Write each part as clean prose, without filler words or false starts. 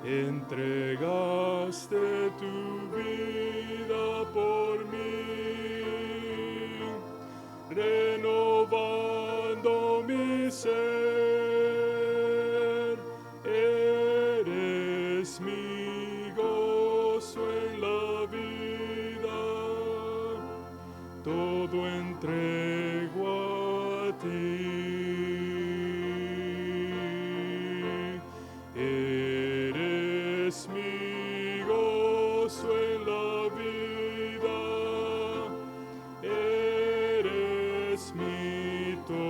Entregaste tu vida por mí, renovando mi ser. Eres mi gozo en la vida, todo entrego a ti. Eres mi gozo en la vida, eres mi todo.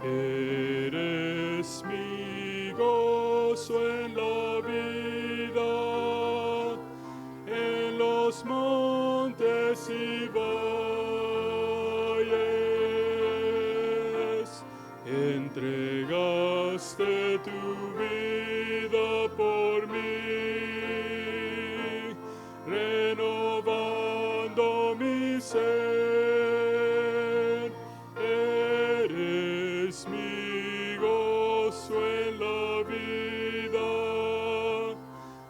Eres mi gozo en la vida, en los montes y valles. Entregaste tu vida por mí, renovando mi ser. Eres mi gozo en la vida,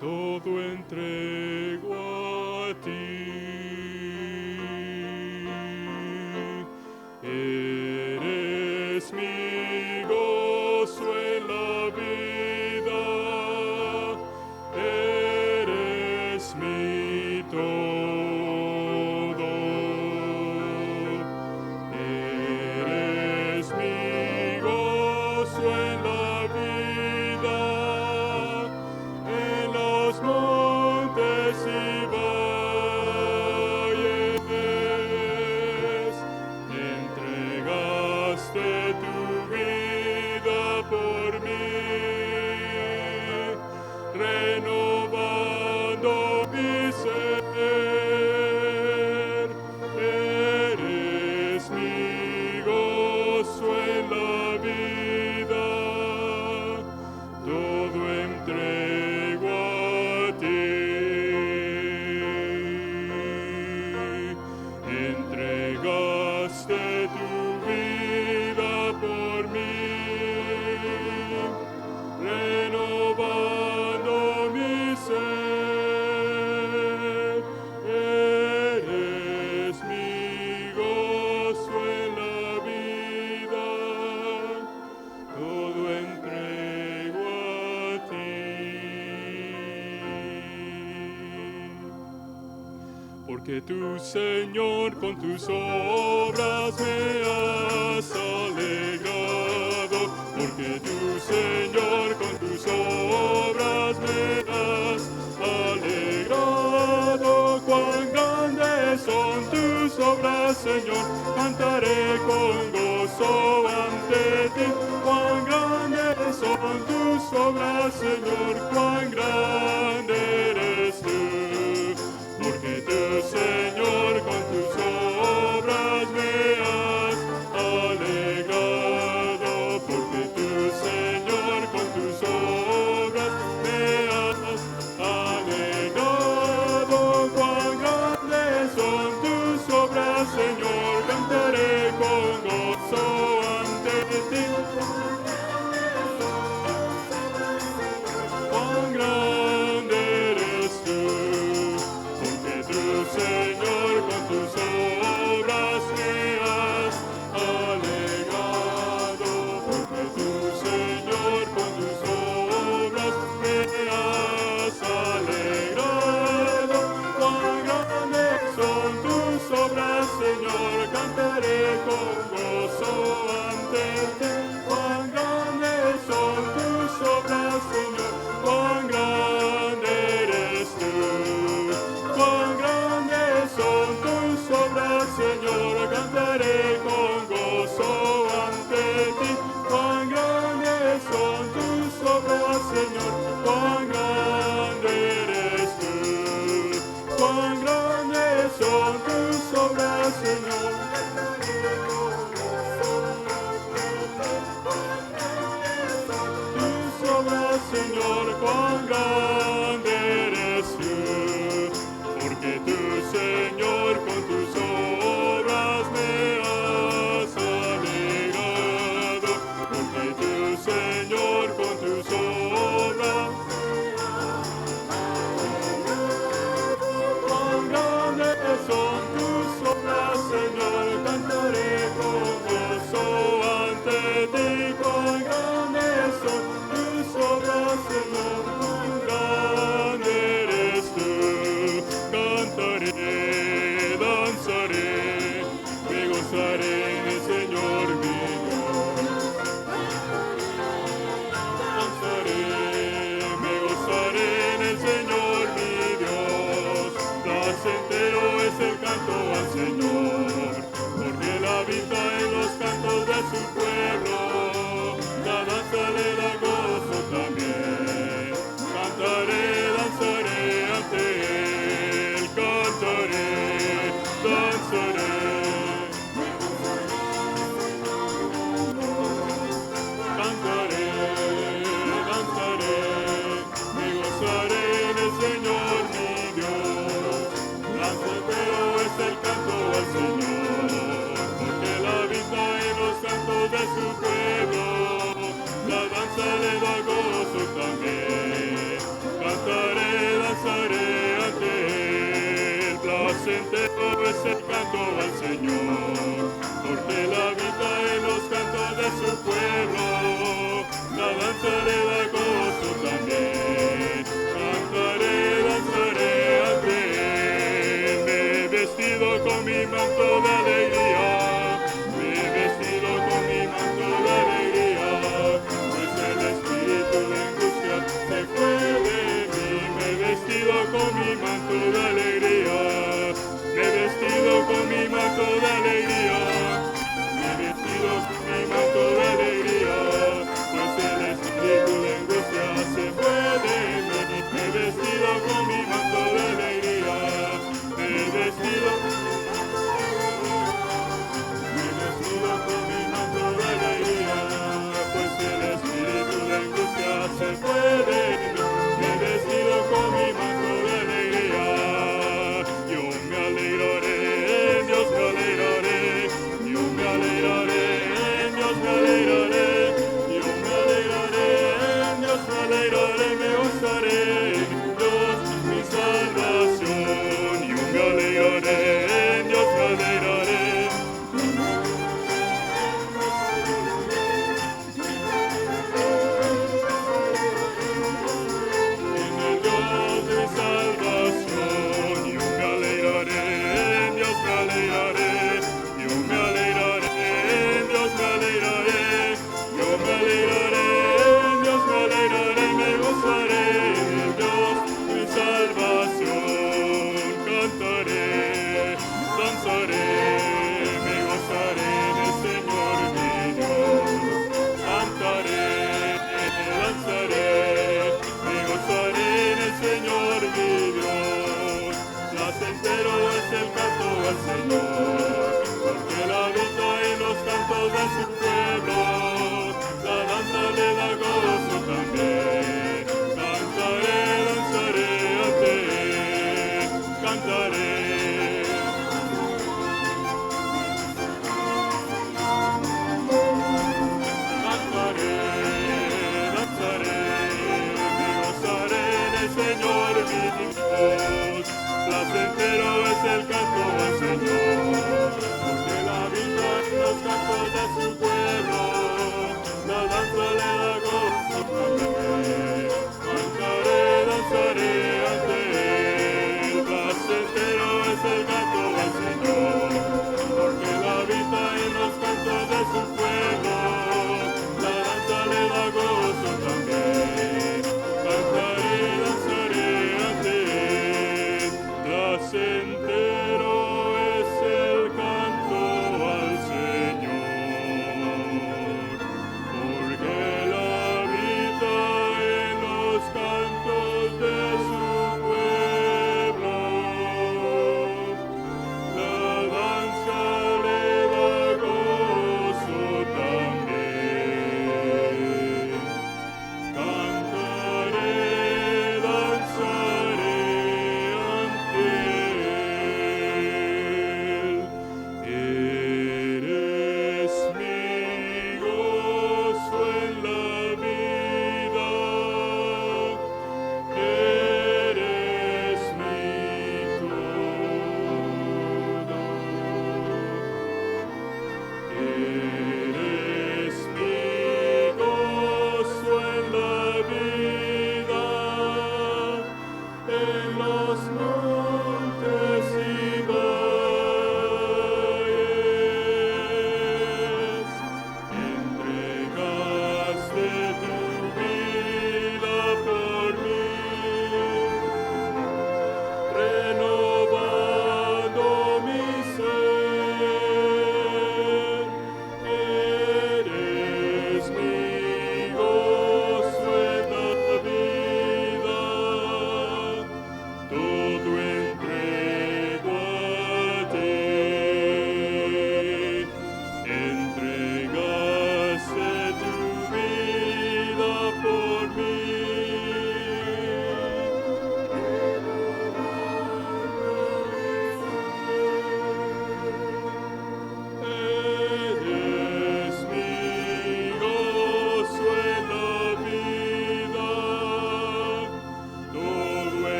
todo entrego a ti. Eres mi gozo en la vida, eres mi todo. Eres mi gozo en la vida, en los montes y valles. Entregaste tu vida por mí, renovando mi ser. Eres mi gozo en la vida, todo entrego a ti. Entregaste tu vida por mí, renovando mi ser. Eres mi gozo en la vida, todo entrego a ti. Porque tú, Señor, con tus obras me has alegrado. Porque tú, Señor, con tus obras me has alegrado. Cuán grandes son tus obras, Señor, cantaré con gozo ante ti. Cuán grandes son tus obras, Señor, cuán grande eres tú. Porque tú, Señor, con tus obras me has alegrado. Porque tú, Señor, con tus obras me has alegrado. Cuán grandes son tus obras, Señor, cantaré con gozo ante ti. Señor, con tus obras. Cuán grandes son tus obras, Señor, cantaré con gozo ante ti. Cuán grandes son tus obras, Señor, cuán grande eres tú. Cantaré, danzaré, me gozaré en el Señor mi Dios.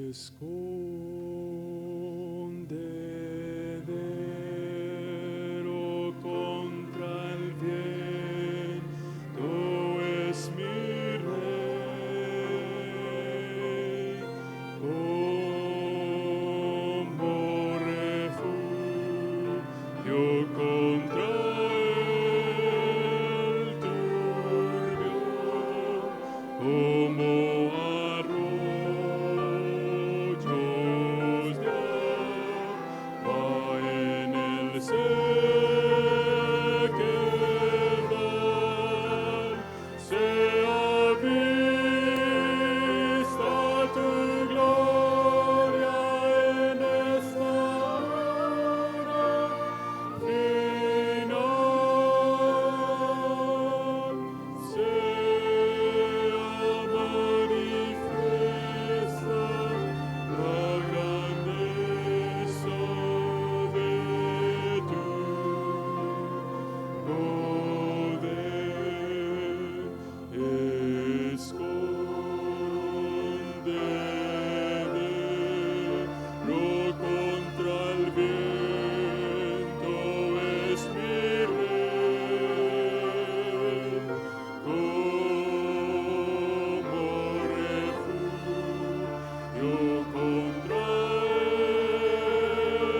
escondedero contra el viento es mi rey, como refugio contra el turbio, como arroyos de agua en el sequedal, sea vista tu gloria en esta hora final, sea manifiesta la grandeza de tu poder. Escondedero contra el viento es mi rey, como refugio contra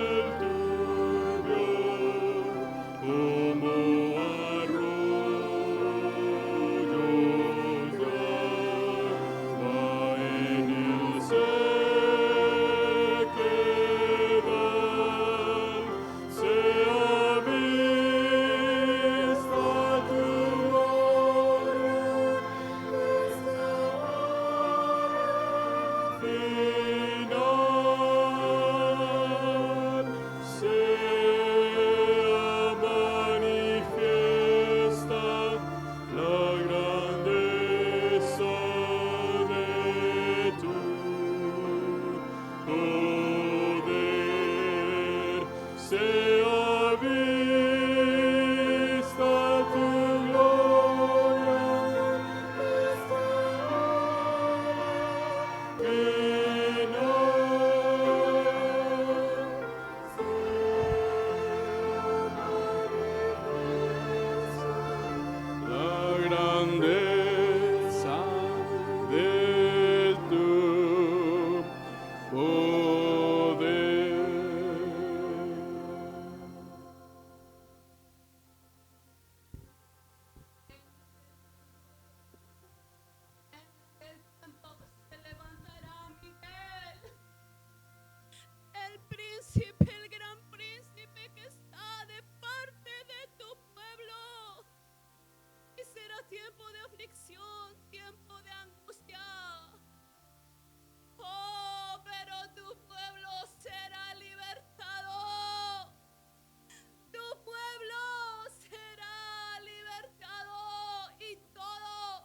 el turbio, como arroyos de agua en el sequedal, sea vista tu gloria esta hora final, sea manifiesta la grandeza de tu poder, sea vista tu gloria esta hora la grandeza de tu poder. El tiempo se levantará Miguel, el príncipe, el gran príncipe que está de parte de tu pueblo. Y será tiempo de aflicción, tiempo de angustia. Oh, pero tu pueblo será libertado. Tu pueblo será libertado y todos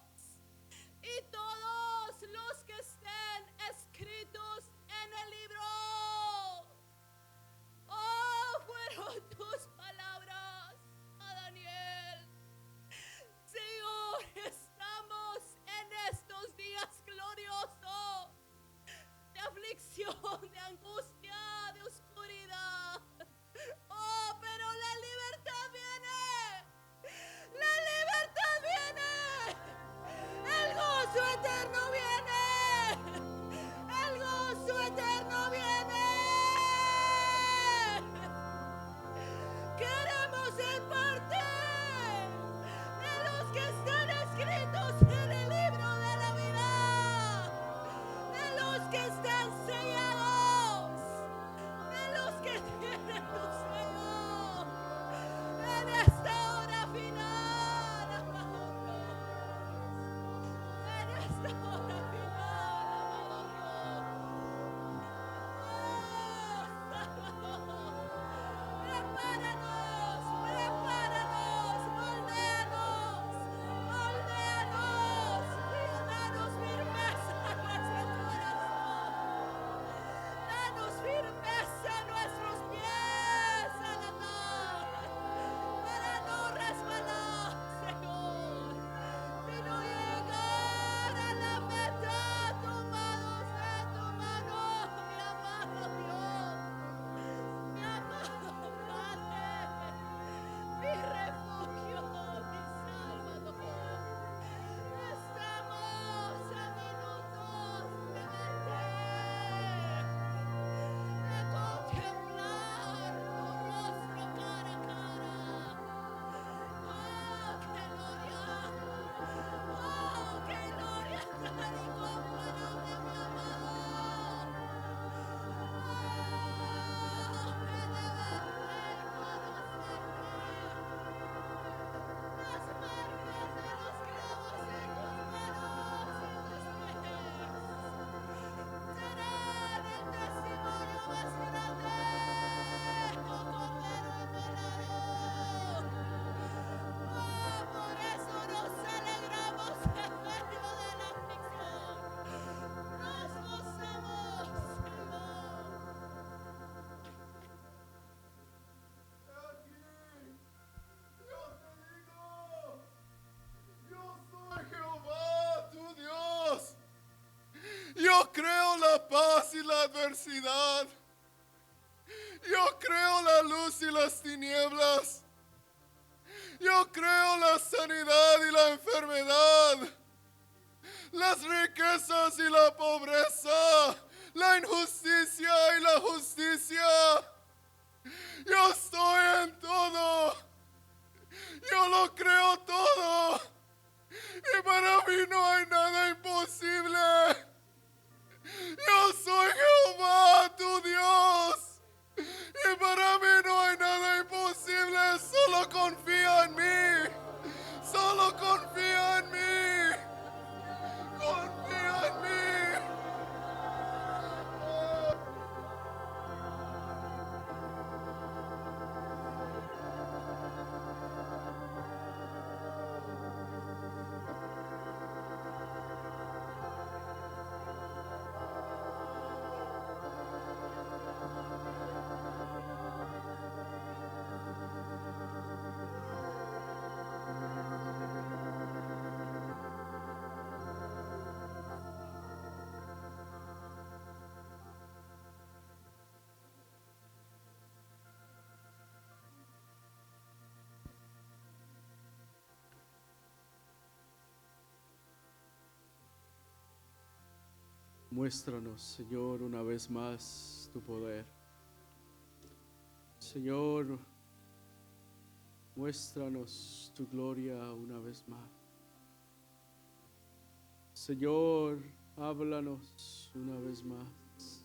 los que estén escritos en el libro. Oh, fueron tus palabras a Daniel. Señor, estamos en estos días gloriosos de aflicción, de angustia, de oscuridad. Oh, pero la libertad viene. La libertad viene. El gozo eterno viene. El gozo eterno viene. Queremos ser parte de los que están escritos en el libro de la vida, de los que están sellados Yo creo la paz y la adversidad. Yo creo la luz y las tinieblas. Yo creo la sanidad y la enfermedad, las riquezas y la pobreza, la injusticia y la justicia. Yo estoy en todo. Yo lo creo todo. Y para mí no hay nada imposible. Yo soy Jehová, tu Dios. Y para mí no hay nada imposible. Solo confía en mí. Solo confía en mí. Confía en mí. Muéstranos, Señor, una vez más tu poder. Señor, muéstranos tu gloria una vez más. Señor, háblanos una vez más.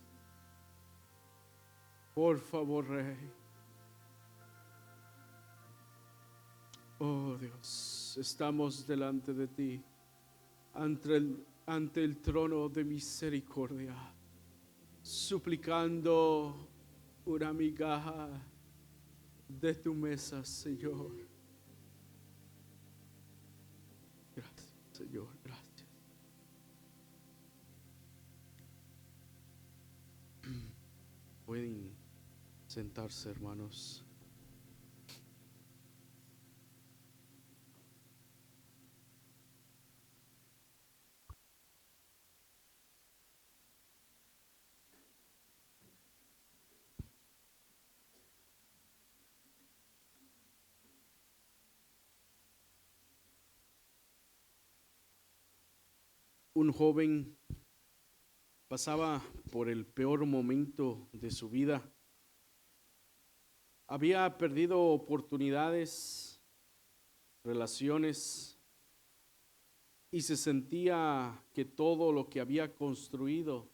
Por favor, Rey. Oh Dios, estamos delante de ti, ante el trono de misericordia, suplicando una migaja de tu mesa, Señor. Gracias, Señor, gracias. Pueden sentarse, hermanos. Un joven pasaba por el peor momento de su vida. Había perdido oportunidades, relaciones, y se sentía que todo lo que había construido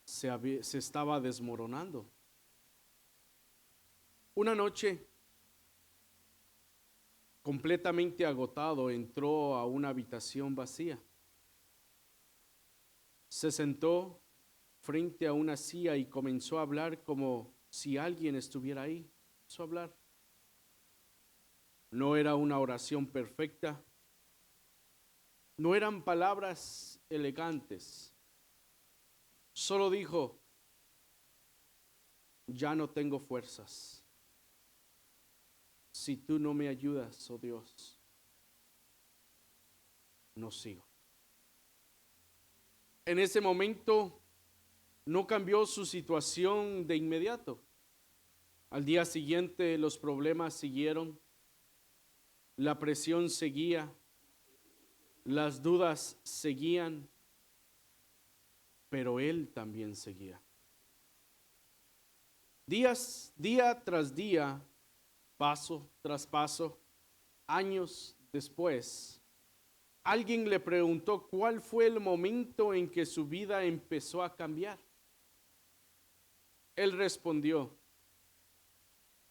se estaba desmoronando. Una noche, completamente agotado, entró a una habitación vacía. Se sentó frente a una silla y comenzó a hablar como si alguien estuviera ahí. Comenzó a hablar. No era una oración perfecta. No eran palabras elegantes. Solo dijo: ya no tengo fuerzas. Si tú no me ayudas, oh Dios, no sigo. En ese momento no cambió su situación de inmediato. Al día siguiente los problemas siguieron, la presión seguía, las dudas seguían, pero él también seguía. Día tras día, paso tras paso, años después, alguien le preguntó cuál fue el momento en que su vida empezó a cambiar. Él respondió: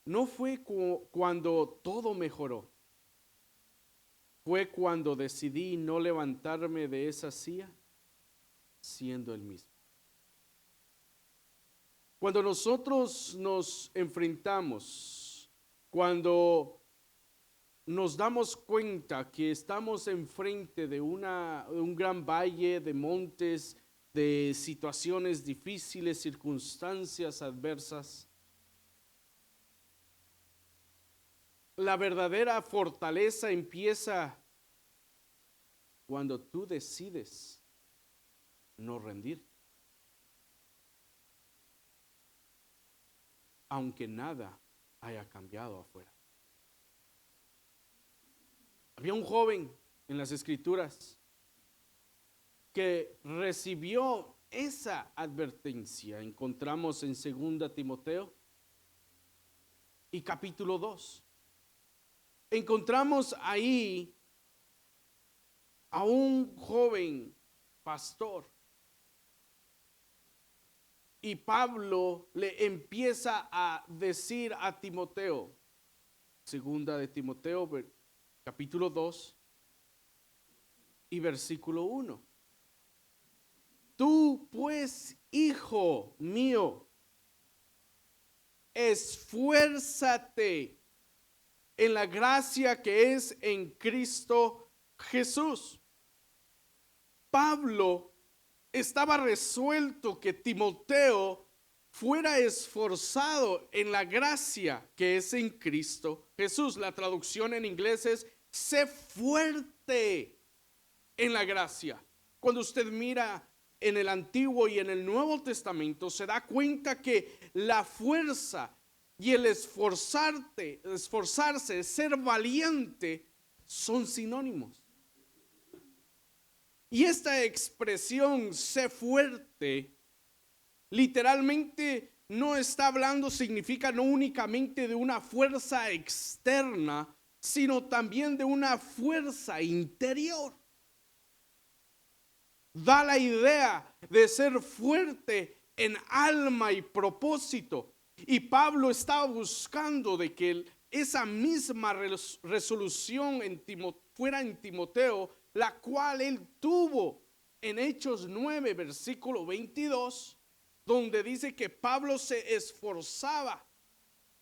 no fue cuando todo mejoró, fue cuando decidí no levantarme de esa silla siendo el mismo. Cuando nosotros nos enfrentamos, cuando nos damos cuenta que estamos enfrente de un gran valle de montes, de situaciones difíciles, circunstancias adversas, la verdadera fortaleza empieza cuando tú decides no rendir. Aunque nada haya cambiado afuera. Había un joven en las Escrituras que recibió esa advertencia. Encontramos en 2 Timoteo y capítulo 2. Encontramos ahí a un joven pastor. Y Pablo le empieza a decir a Timoteo, 2 Timoteo, capítulo 2 y versículo 1. Tú pues, hijo mío, esfuérzate en la gracia que es en Cristo Jesús. Pablo estaba resuelto que Timoteo fuera esforzado en la gracia que es en Cristo Jesús. La traducción en inglés es sé fuerte en la gracia. Cuando usted mira en el Antiguo y en el Nuevo Testamento, se da cuenta que la fuerza y el esforzarse, ser valiente, son sinónimos. Y esta expresión, sé fuerte, literalmente no está hablando, significa no únicamente de una fuerza externa, sino también de una fuerza interior. Da la idea de ser fuerte en alma y propósito. Y Pablo estaba buscando de que esa misma resolución fuera en Timoteo, la cual él tuvo en Hechos 9, versículo 22, donde dice que Pablo se esforzaba,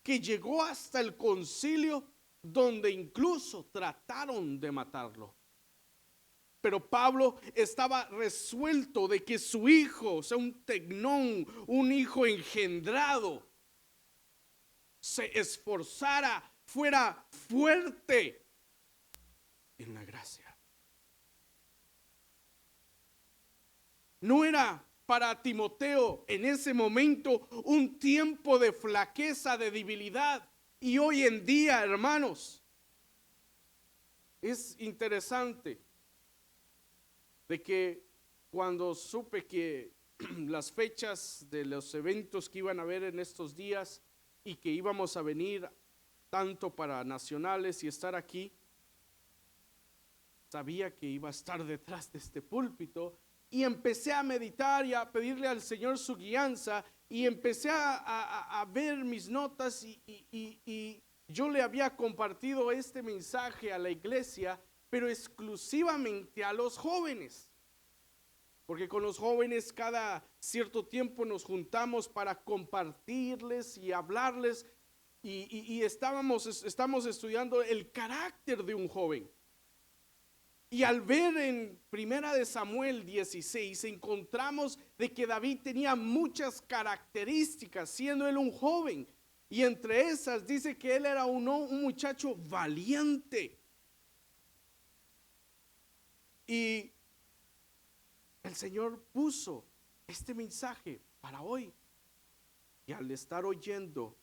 que llegó hasta el concilio, donde incluso trataron de matarlo. Pero Pablo estaba resuelto de que su hijo, o sea, un tecnón, un hijo engendrado, se esforzara, fuera fuerte en la gracia. No era para Timoteo en ese momento un tiempo de flaqueza, de debilidad. Y hoy en día, hermanos, es interesante de que cuando supe que las fechas de los eventos que iban a haber en estos días y que íbamos a venir tanto para nacionales y estar aquí, sabía que iba a estar detrás de este púlpito y empecé a meditar y a pedirle al Señor su guianza y empecé a ver mis notas y yo le había compartido este mensaje a la iglesia, pero exclusivamente a los jóvenes, porque con los jóvenes cada cierto tiempo nos juntamos para compartirles y hablarles y estamos estudiando el carácter de un joven. Y al ver en 1 Samuel 16 encontramos de que David tenía muchas características siendo él un joven, y entre esas dice que él era un muchacho valiente. Y el Señor puso este mensaje para hoy. Y al estar oyendo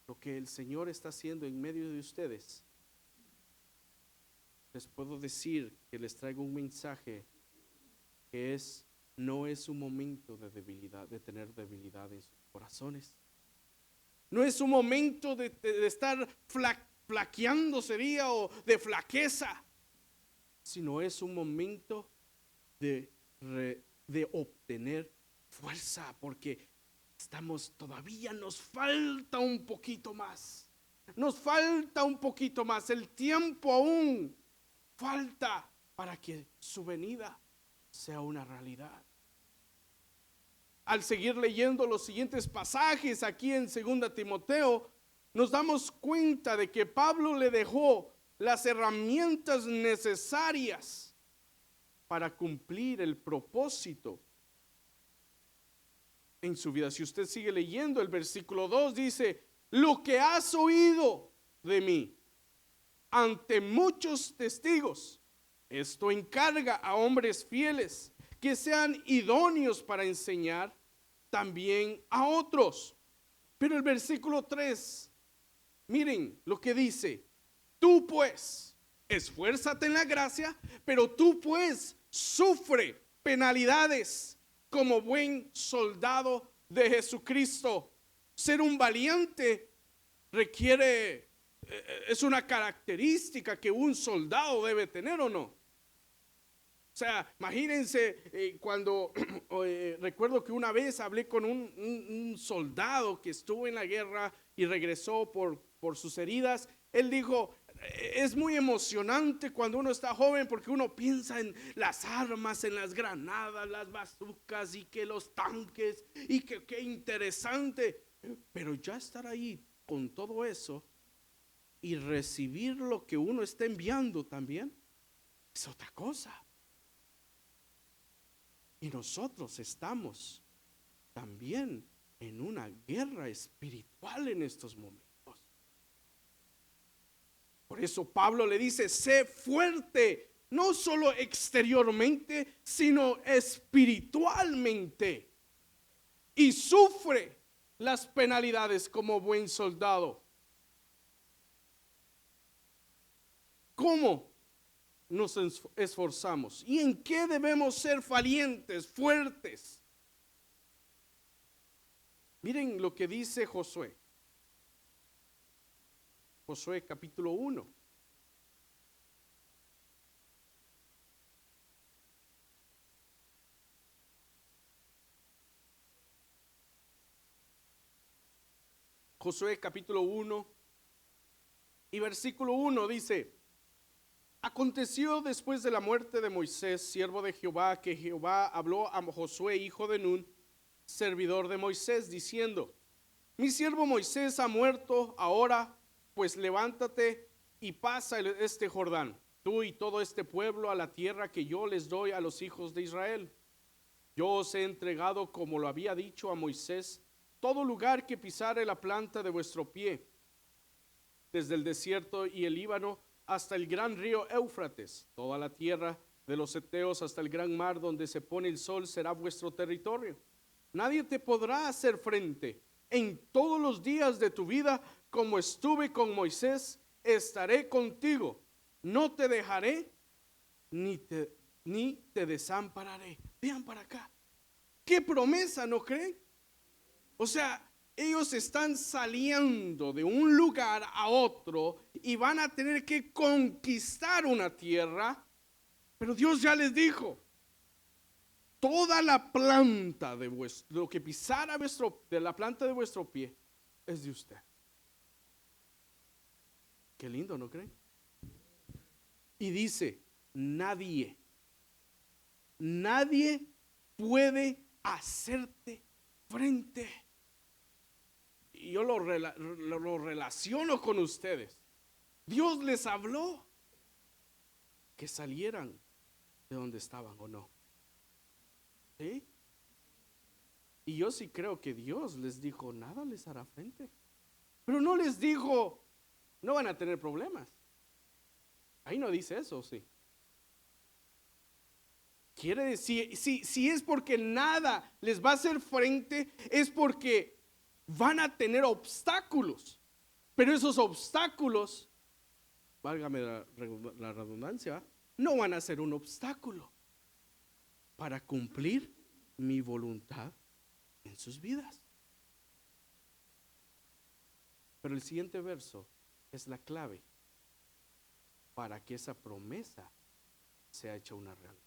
lo que el Señor está haciendo en medio de ustedes, les puedo decir que les traigo un mensaje que no es un momento de debilidad, de tener debilidad en sus corazones. No es un momento de estar flaqueando sería o de flaqueza, sino es un momento de obtener fuerza, porque todavía nos falta un poquito más. Nos falta un poquito más. El tiempo aún falta para que su venida sea una realidad. Al seguir leyendo los siguientes pasajes aquí en 2 Timoteo, nos damos cuenta de que Pablo le dejó las herramientas necesarias para cumplir el propósito en su vida. Si usted sigue leyendo el versículo 2, dice: lo que has oído de mí ante muchos testigos, esto encarga a hombres fieles que sean idóneos para enseñar también a otros. Pero el versículo 3, miren lo que dice: tú pues, esfuérzate en la gracia, pero tú pues sufre penalidades como buen soldado de Jesucristo. Ser un valiente requiere, es una característica que un soldado debe tener, ¿o no? O sea, imagínense cuando recuerdo que una vez hablé con un soldado que estuvo en la guerra y regresó por sus heridas. Él dijo: es muy emocionante cuando uno está joven porque uno piensa en las armas, en las granadas, las bazucas y que los tanques y que qué interesante. Pero ya estar ahí con todo eso y recibir lo que uno está enviando también es otra cosa. Y nosotros estamos también en una guerra espiritual en estos momentos. Por eso Pablo le dice: sé fuerte, no solo exteriormente, sino espiritualmente. Y sufre las penalidades como buen soldado. ¿Cómo nos esforzamos? ¿Y en qué debemos ser valientes, fuertes? Miren lo que dice Josué. Josué capítulo 1. Josué capítulo 1 y versículo 1 dice: aconteció después de la muerte de Moisés, siervo de Jehová, que Jehová habló a Josué, hijo de Nun, servidor de Moisés, diciendo: mi siervo Moisés ha muerto. Ahora pues levántate y pasa este Jordán, tú y todo este pueblo, a la tierra que yo les doy a los hijos de Israel. Yo os he entregado, como lo había dicho a Moisés, todo lugar que pisare la planta de vuestro pie, desde el desierto y el Líbano hasta el gran río Éufrates, toda la tierra de los heteos hasta el gran mar donde se pone el sol será vuestro territorio. Nadie te podrá hacer frente. En todos los días de tu vida, como estuve con Moisés, estaré contigo. No te dejaré ni te desampararé. Vean para acá. ¿Qué promesa, no creen? O sea, ellos están saliendo de un lugar a otro y van a tener que conquistar una tierra, pero Dios ya les dijo: toda la planta de lo que pisara de la planta de vuestro pie es de usted. Qué lindo, ¿no creen? Y dice: nadie puede hacerte frente. Y yo lo relaciono con ustedes. Dios les habló que salieran de donde estaban, ¿o no? ¿Sí? Y yo sí creo que Dios les dijo: nada les hará frente. Pero no les dijo: no van a tener problemas. Ahí no dice eso, ¿sí? Quiere decir, si es porque nada les va a hacer frente, es porque van a tener obstáculos. Pero esos obstáculos, válgame la redundancia, no van a ser un obstáculo para cumplir mi voluntad en sus vidas. Pero el siguiente verso es la clave para que esa promesa sea hecha una realidad.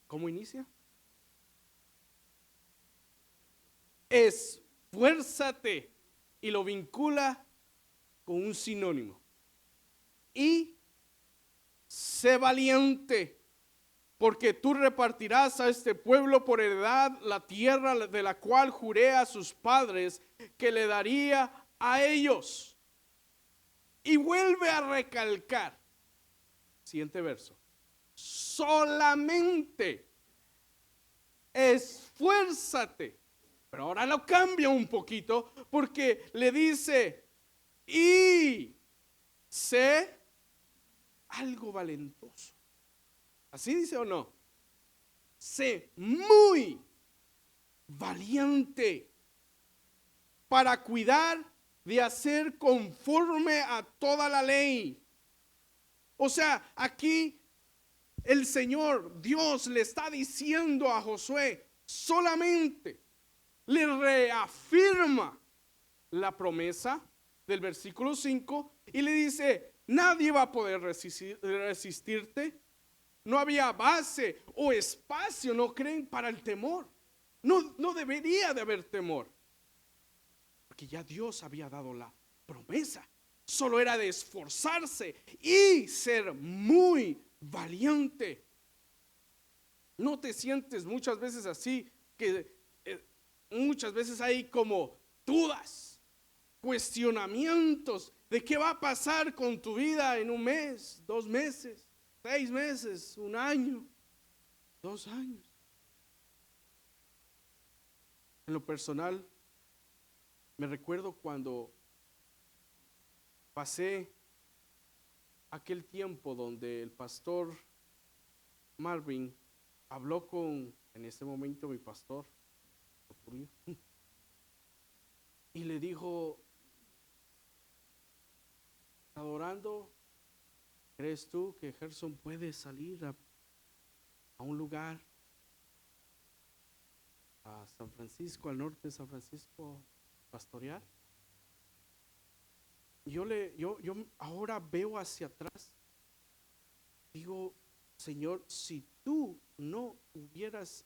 ¿Cómo inicia? Esfuérzate, y lo vincula con un sinónimo. Y sé valiente, porque tú repartirás a este pueblo por heredad la tierra de la cual juré a sus padres que le daría a ellos. Y vuelve a recalcar, siguiente verso: solamente esfuérzate. Pero ahora lo cambia un poquito porque le dice: y sé algo valentoso. ¿Así dice o no? sé muy valiente para cuidar de hacer conforme a toda la ley. O sea, aquí el Señor, Dios le está diciendo a Josué, solamente le reafirma la promesa del versículo 5 y le dice, nadie va a poder resistirte. No había base o espacio, ¿no creen?, para el temor. No debería de haber temor, porque ya Dios había dado la promesa. Solo era de esforzarse y ser muy valiente. ¿No te sientes muchas veces así, que muchas veces hay como dudas, cuestionamientos de qué va a pasar con tu vida en un mes, 2 meses, 6 meses, 1 año, 2 años? En lo personal, me recuerdo cuando pasé aquel tiempo donde el pastor Marvin habló con, en ese momento, mi pastor, y le dijo, adorando, ¿crees tú que Gerson puede salir a un lugar, a San Francisco, al norte de San Francisco, pastorear? Yo ahora veo hacia atrás, digo, Señor, si tú no hubieras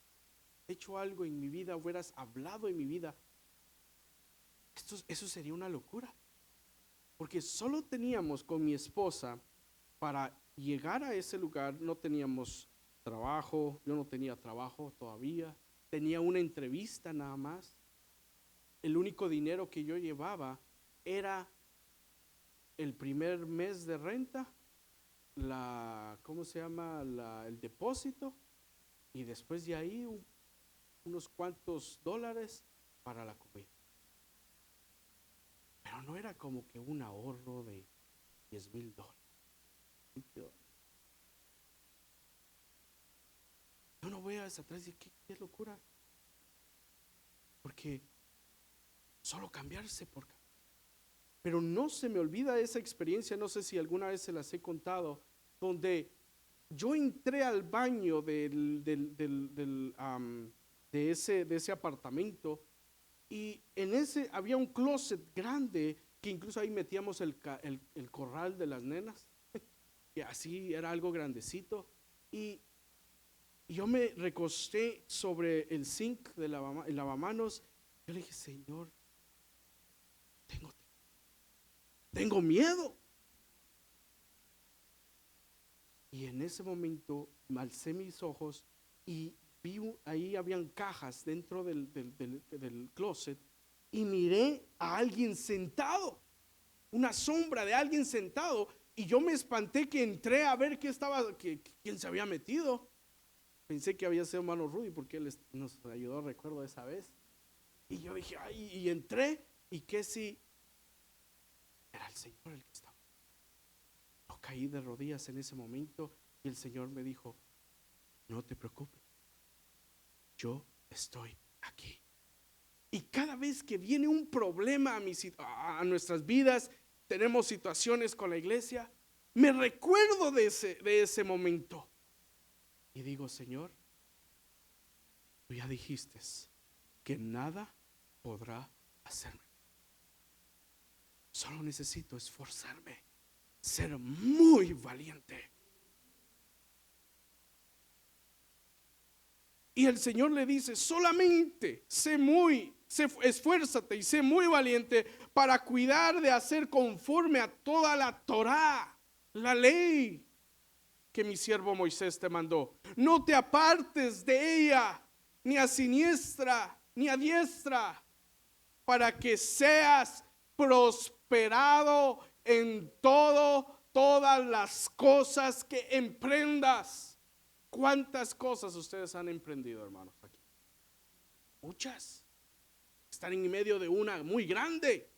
hecho algo en mi vida, hubieras hablado en mi vida, eso sería una locura. Porque solo teníamos con mi esposa, para llegar a ese lugar, no teníamos trabajo, yo no tenía trabajo todavía, tenía una entrevista nada más. El único dinero que yo llevaba era el primer mes de renta, el depósito, y después de ahí unos cuantos dólares para la comida. Pero no era como que un ahorro de $10,000. Yo no voy hacia atrás y qué locura. Porque solo cambiarse por cambiar. Pero no se me olvida esa experiencia, no sé si alguna vez se las he contado, donde yo entré al baño de ese apartamento, y en ese había un closet grande que incluso ahí metíamos el corral de las nenas, y así era algo grandecito, y yo me recosté sobre el zinc del lavamanos. Yo le dije, Señor, tengo miedo. Y en ese momento alcé mis ojos y vi ahí habían cajas dentro del closet, y miré a alguien sentado, una sombra de alguien sentado, y yo me espanté, que entré a ver quién se había metido. Pensé que había sido hermano Rudy, porque él nos ayudó, recuerdo esa vez. Y yo dije, ay, y entré, y que si era el Señor el que estaba. Yo caí de rodillas en ese momento, y el Señor me dijo, no te preocupes, yo estoy aquí. Y cada vez que viene un problema a nuestras vidas, tenemos situaciones con la iglesia, me recuerdo de ese momento y digo, Señor, tú ya dijiste que nada podrá hacerme. Solo necesito esforzarme, ser muy valiente. Y el Señor le dice, solamente esfuérzate y sé muy valiente para cuidar de hacer conforme a toda la Torá, la ley que mi siervo Moisés te mandó. No te apartes de ella, ni a siniestra, ni a diestra, para que seas prosperado en todas las cosas que emprendas. ¿Cuántas cosas ustedes han emprendido, hermanos, aquí? Muchas. Están en medio de una muy grande.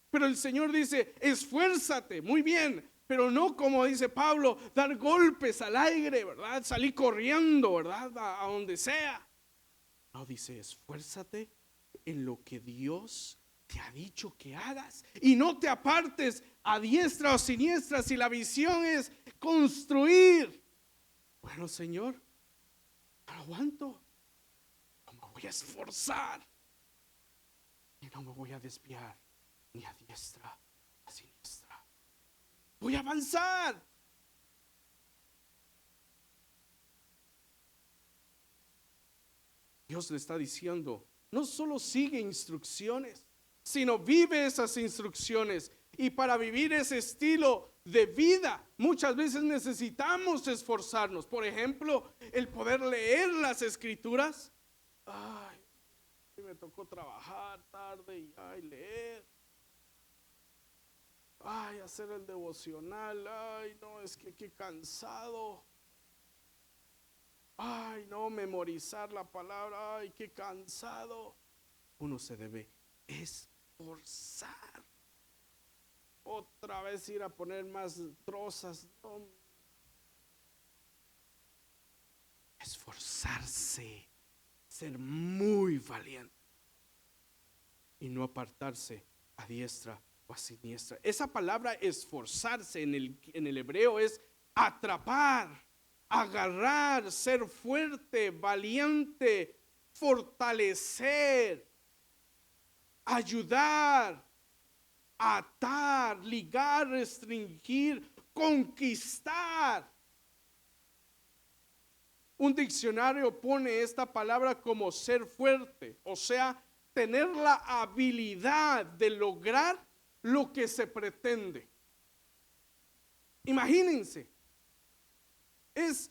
Pero el Señor dice, esfuérzate, muy bien, pero no como dice Pablo, dar golpes al aire, ¿verdad? Salir corriendo, ¿verdad? A donde sea. No, dice, esfuérzate en lo que Dios te ha dicho que hagas y no te apartes a diestra o siniestra si la visión es construir. Bueno, Señor, no aguanto, no me voy a esforzar y no me voy a desviar ni a diestra ni a siniestra. Voy a avanzar. Dios le está diciendo, no solo sigue instrucciones, sino vive esas instrucciones. Y para vivir ese estilo de vida, muchas veces necesitamos esforzarnos. Por ejemplo, el poder leer las escrituras. Ay, me tocó trabajar tarde y leer. Ay, hacer el devocional. Ay, no, es que qué cansado. Ay, no, memorizar la palabra. Ay, qué cansado. Uno se debe esforzar. Otra vez ir a poner más trozas. No. Esforzarse, ser muy valiente y no apartarse a diestra o a siniestra. Esa palabra esforzarse en el hebreo es atrapar, agarrar, ser fuerte, valiente, fortalecer, ayudar, atar, ligar, restringir, conquistar. Un diccionario pone esta palabra como ser fuerte, o sea, tener la habilidad de lograr lo que se pretende. Imagínense, es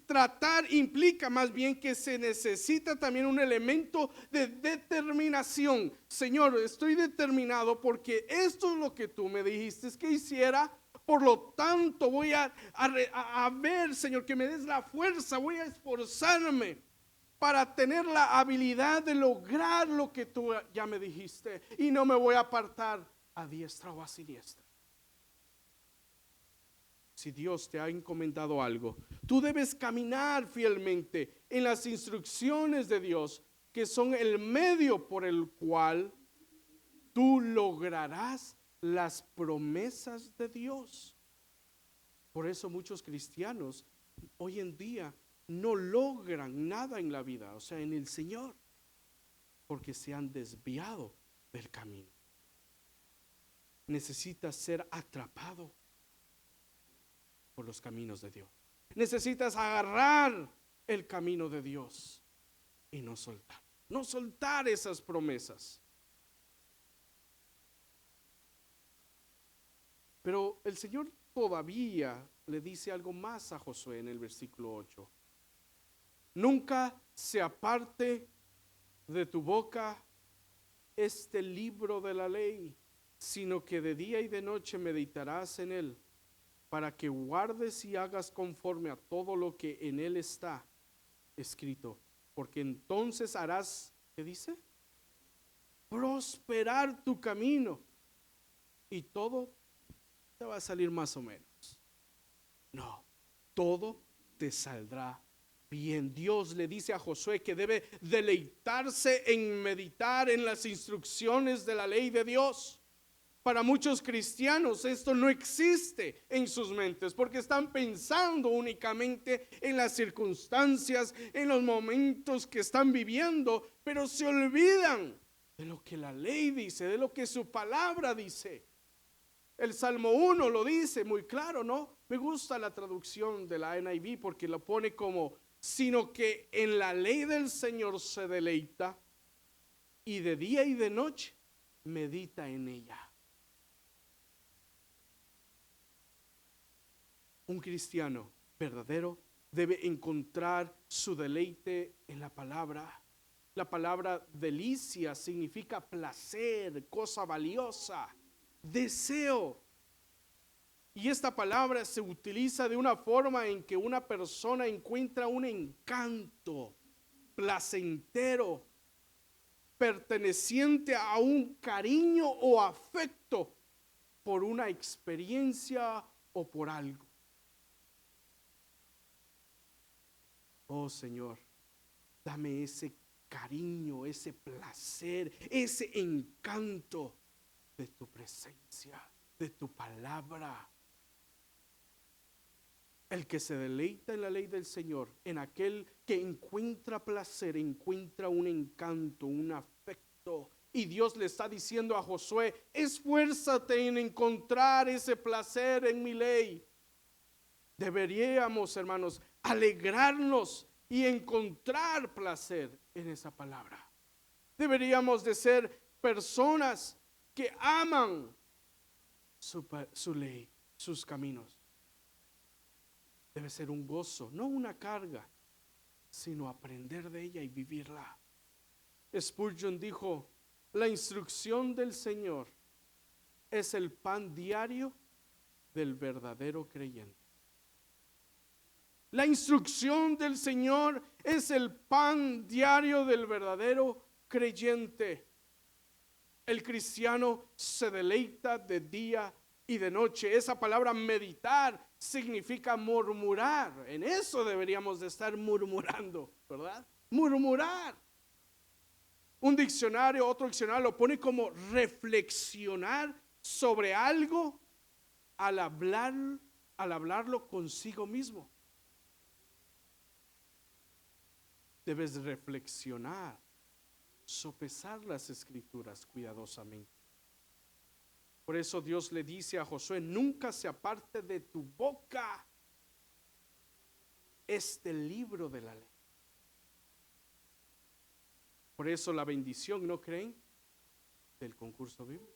tratar, implica más bien que se necesita también un elemento de determinación. Señor, estoy determinado porque esto es lo que tú me dijiste que hiciera. Por lo tanto voy a ver, Señor, que me des la fuerza, voy a esforzarme para tener la habilidad de lograr lo que tú ya me dijiste y no me voy a apartar a diestra o a siniestra. Si Dios te ha encomendado algo, tú debes caminar fielmente en las instrucciones de Dios, que son el medio por el cual tú lograrás las promesas de Dios. Por eso muchos cristianos hoy en día no logran nada en la vida, o sea, en el Señor, porque se han desviado del camino. Necesitas ser atrapado por los caminos de Dios. Necesitas agarrar el camino de Dios y no soltar esas promesas. Pero el Señor todavía le dice algo más a Josué en el versículo 8. Nunca se aparte de tu boca este libro de la ley, sino que de día y de noche meditarás en él, para que guardes y hagas conforme a todo lo que en él está escrito, porque entonces harás, ¿qué dice? Prosperar tu camino y todo te va a salir más o menos. No, todo te saldrá bien. Dios le dice a Josué que debe deleitarse en meditar en las instrucciones de la ley de Dios. Para muchos cristianos esto no existe en sus mentes porque están pensando únicamente en las circunstancias, en los momentos que están viviendo, pero se olvidan de lo que la ley dice, de lo que su palabra dice. El Salmo 1 lo dice muy claro, ¿no? Me gusta la traducción de la NIV porque lo pone como, sino que en la ley del Señor se deleita y de día y de noche medita en ella. Un cristiano verdadero debe encontrar su deleite en la palabra. La palabra delicia significa placer, cosa valiosa, deseo. Y esta palabra se utiliza de una forma en que una persona encuentra un encanto placentero, perteneciente a un cariño o afecto por una experiencia o por algo. Oh Señor, dame ese cariño, ese placer, ese encanto de tu presencia, de tu palabra. El que se deleita en la ley del Señor, en aquel que encuentra placer, encuentra un encanto, un afecto. Y Dios le está diciendo a Josué: esfuérzate en encontrar ese placer en mi ley. Deberíamos, hermanos, alegrarnos y encontrar placer en esa palabra. Deberíamos de ser personas que aman su ley, sus caminos. Debe ser un gozo, no una carga, sino aprender de ella y vivirla. Spurgeon dijo: la instrucción del Señor es el pan diario del verdadero creyente. La instrucción del Señor es el pan diario del verdadero creyente. El cristiano se deleita de día y de noche. Esa palabra meditar significa murmurar. En eso deberíamos de estar murmurando, ¿verdad? Murmurar. Un diccionario, otro diccionario lo pone como reflexionar sobre algo al hablarlo consigo mismo. Debes reflexionar, sopesar las escrituras cuidadosamente. Por eso Dios le dice a Josué: nunca se aparte de tu boca este libro de la ley. Por eso la bendición, ¿no creen?, del concurso bíblico.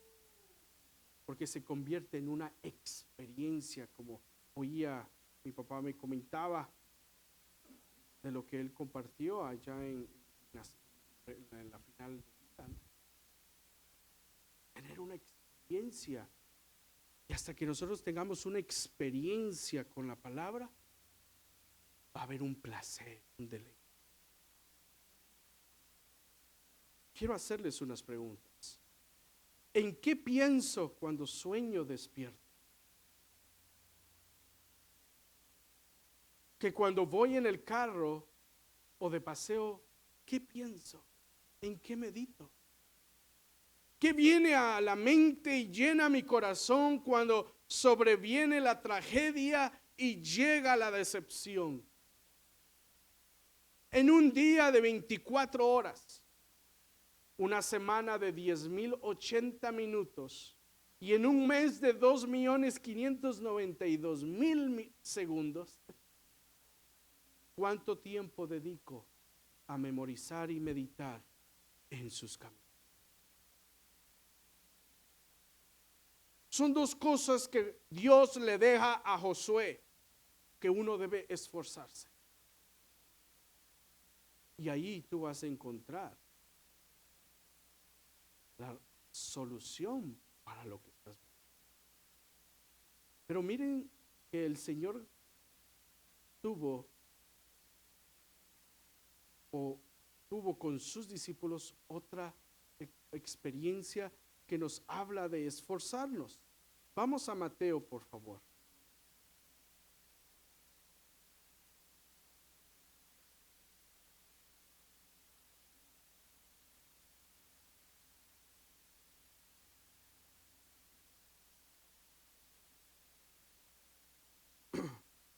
Porque se convierte en una experiencia, como oía mi papá me comentaba de lo que él compartió allá en la final. Tener una experiencia. Y hasta que nosotros tengamos una experiencia con la palabra, va a haber un placer, un deleite. Quiero hacerles unas preguntas. ¿En qué pienso cuando sueño despierto? Que cuando voy en el carro o de paseo, ¿qué pienso? ¿En qué medito? ¿Qué viene a la mente y llena mi corazón cuando sobreviene la tragedia y llega la decepción? En un día de 24 horas, una semana de 10.080 minutos y en un mes de 2.592.000 segundos, ¿cuánto tiempo dedico a memorizar y meditar en sus caminos? Son dos cosas que Dios le deja a Josué, que uno debe esforzarse. Y ahí tú vas a encontrar la solución para lo que estás viviendo. Pero miren que el Señor tuvo con sus discípulos otra experiencia que nos habla de esforzarnos. Vamos a Mateo, por favor.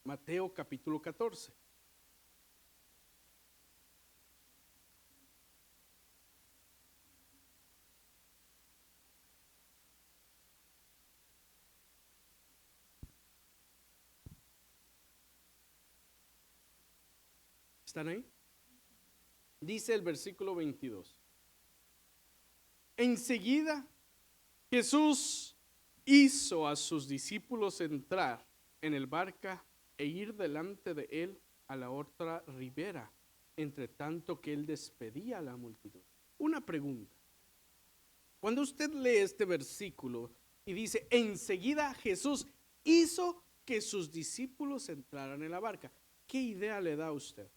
Mateo capítulo 14. ¿Están ahí? Dice el versículo 22. Enseguida Jesús hizo a sus discípulos entrar en el barca e ir delante de él a la otra ribera, entre tanto que él despedía a la multitud. Una pregunta. Cuando usted lee este versículo y dice, enseguida Jesús hizo que sus discípulos entraran en la barca, ¿qué idea le da a usted?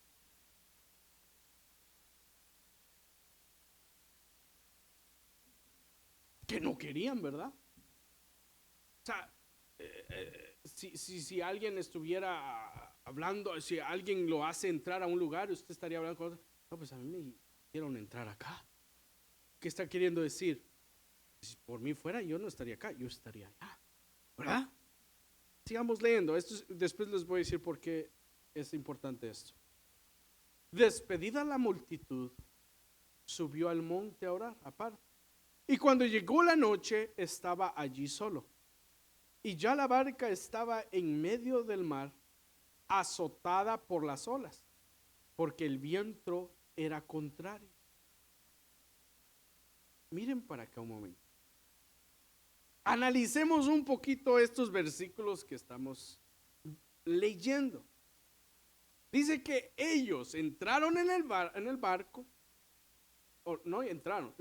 Que no querían, ¿verdad? sea, si alguien estuviera hablando, si alguien lo hace entrar a un lugar, usted estaría hablando con otro. No, pues a mí me hicieron entrar acá. ¿Qué está queriendo decir? Si por mí fuera, yo no estaría acá, yo estaría allá, ¿verdad? Sigamos leyendo. Después les voy a decir por qué es importante esto. Despedida la multitud, subió al monte a orar aparte. Y cuando llegó la noche, estaba allí solo. Y ya la barca estaba en medio del mar, azotada por las olas, porque el viento era contrario. Miren para acá un momento. Analicemos un poquito estos versículos que estamos leyendo. Dice que ellos entraron en el barco, o no entraron,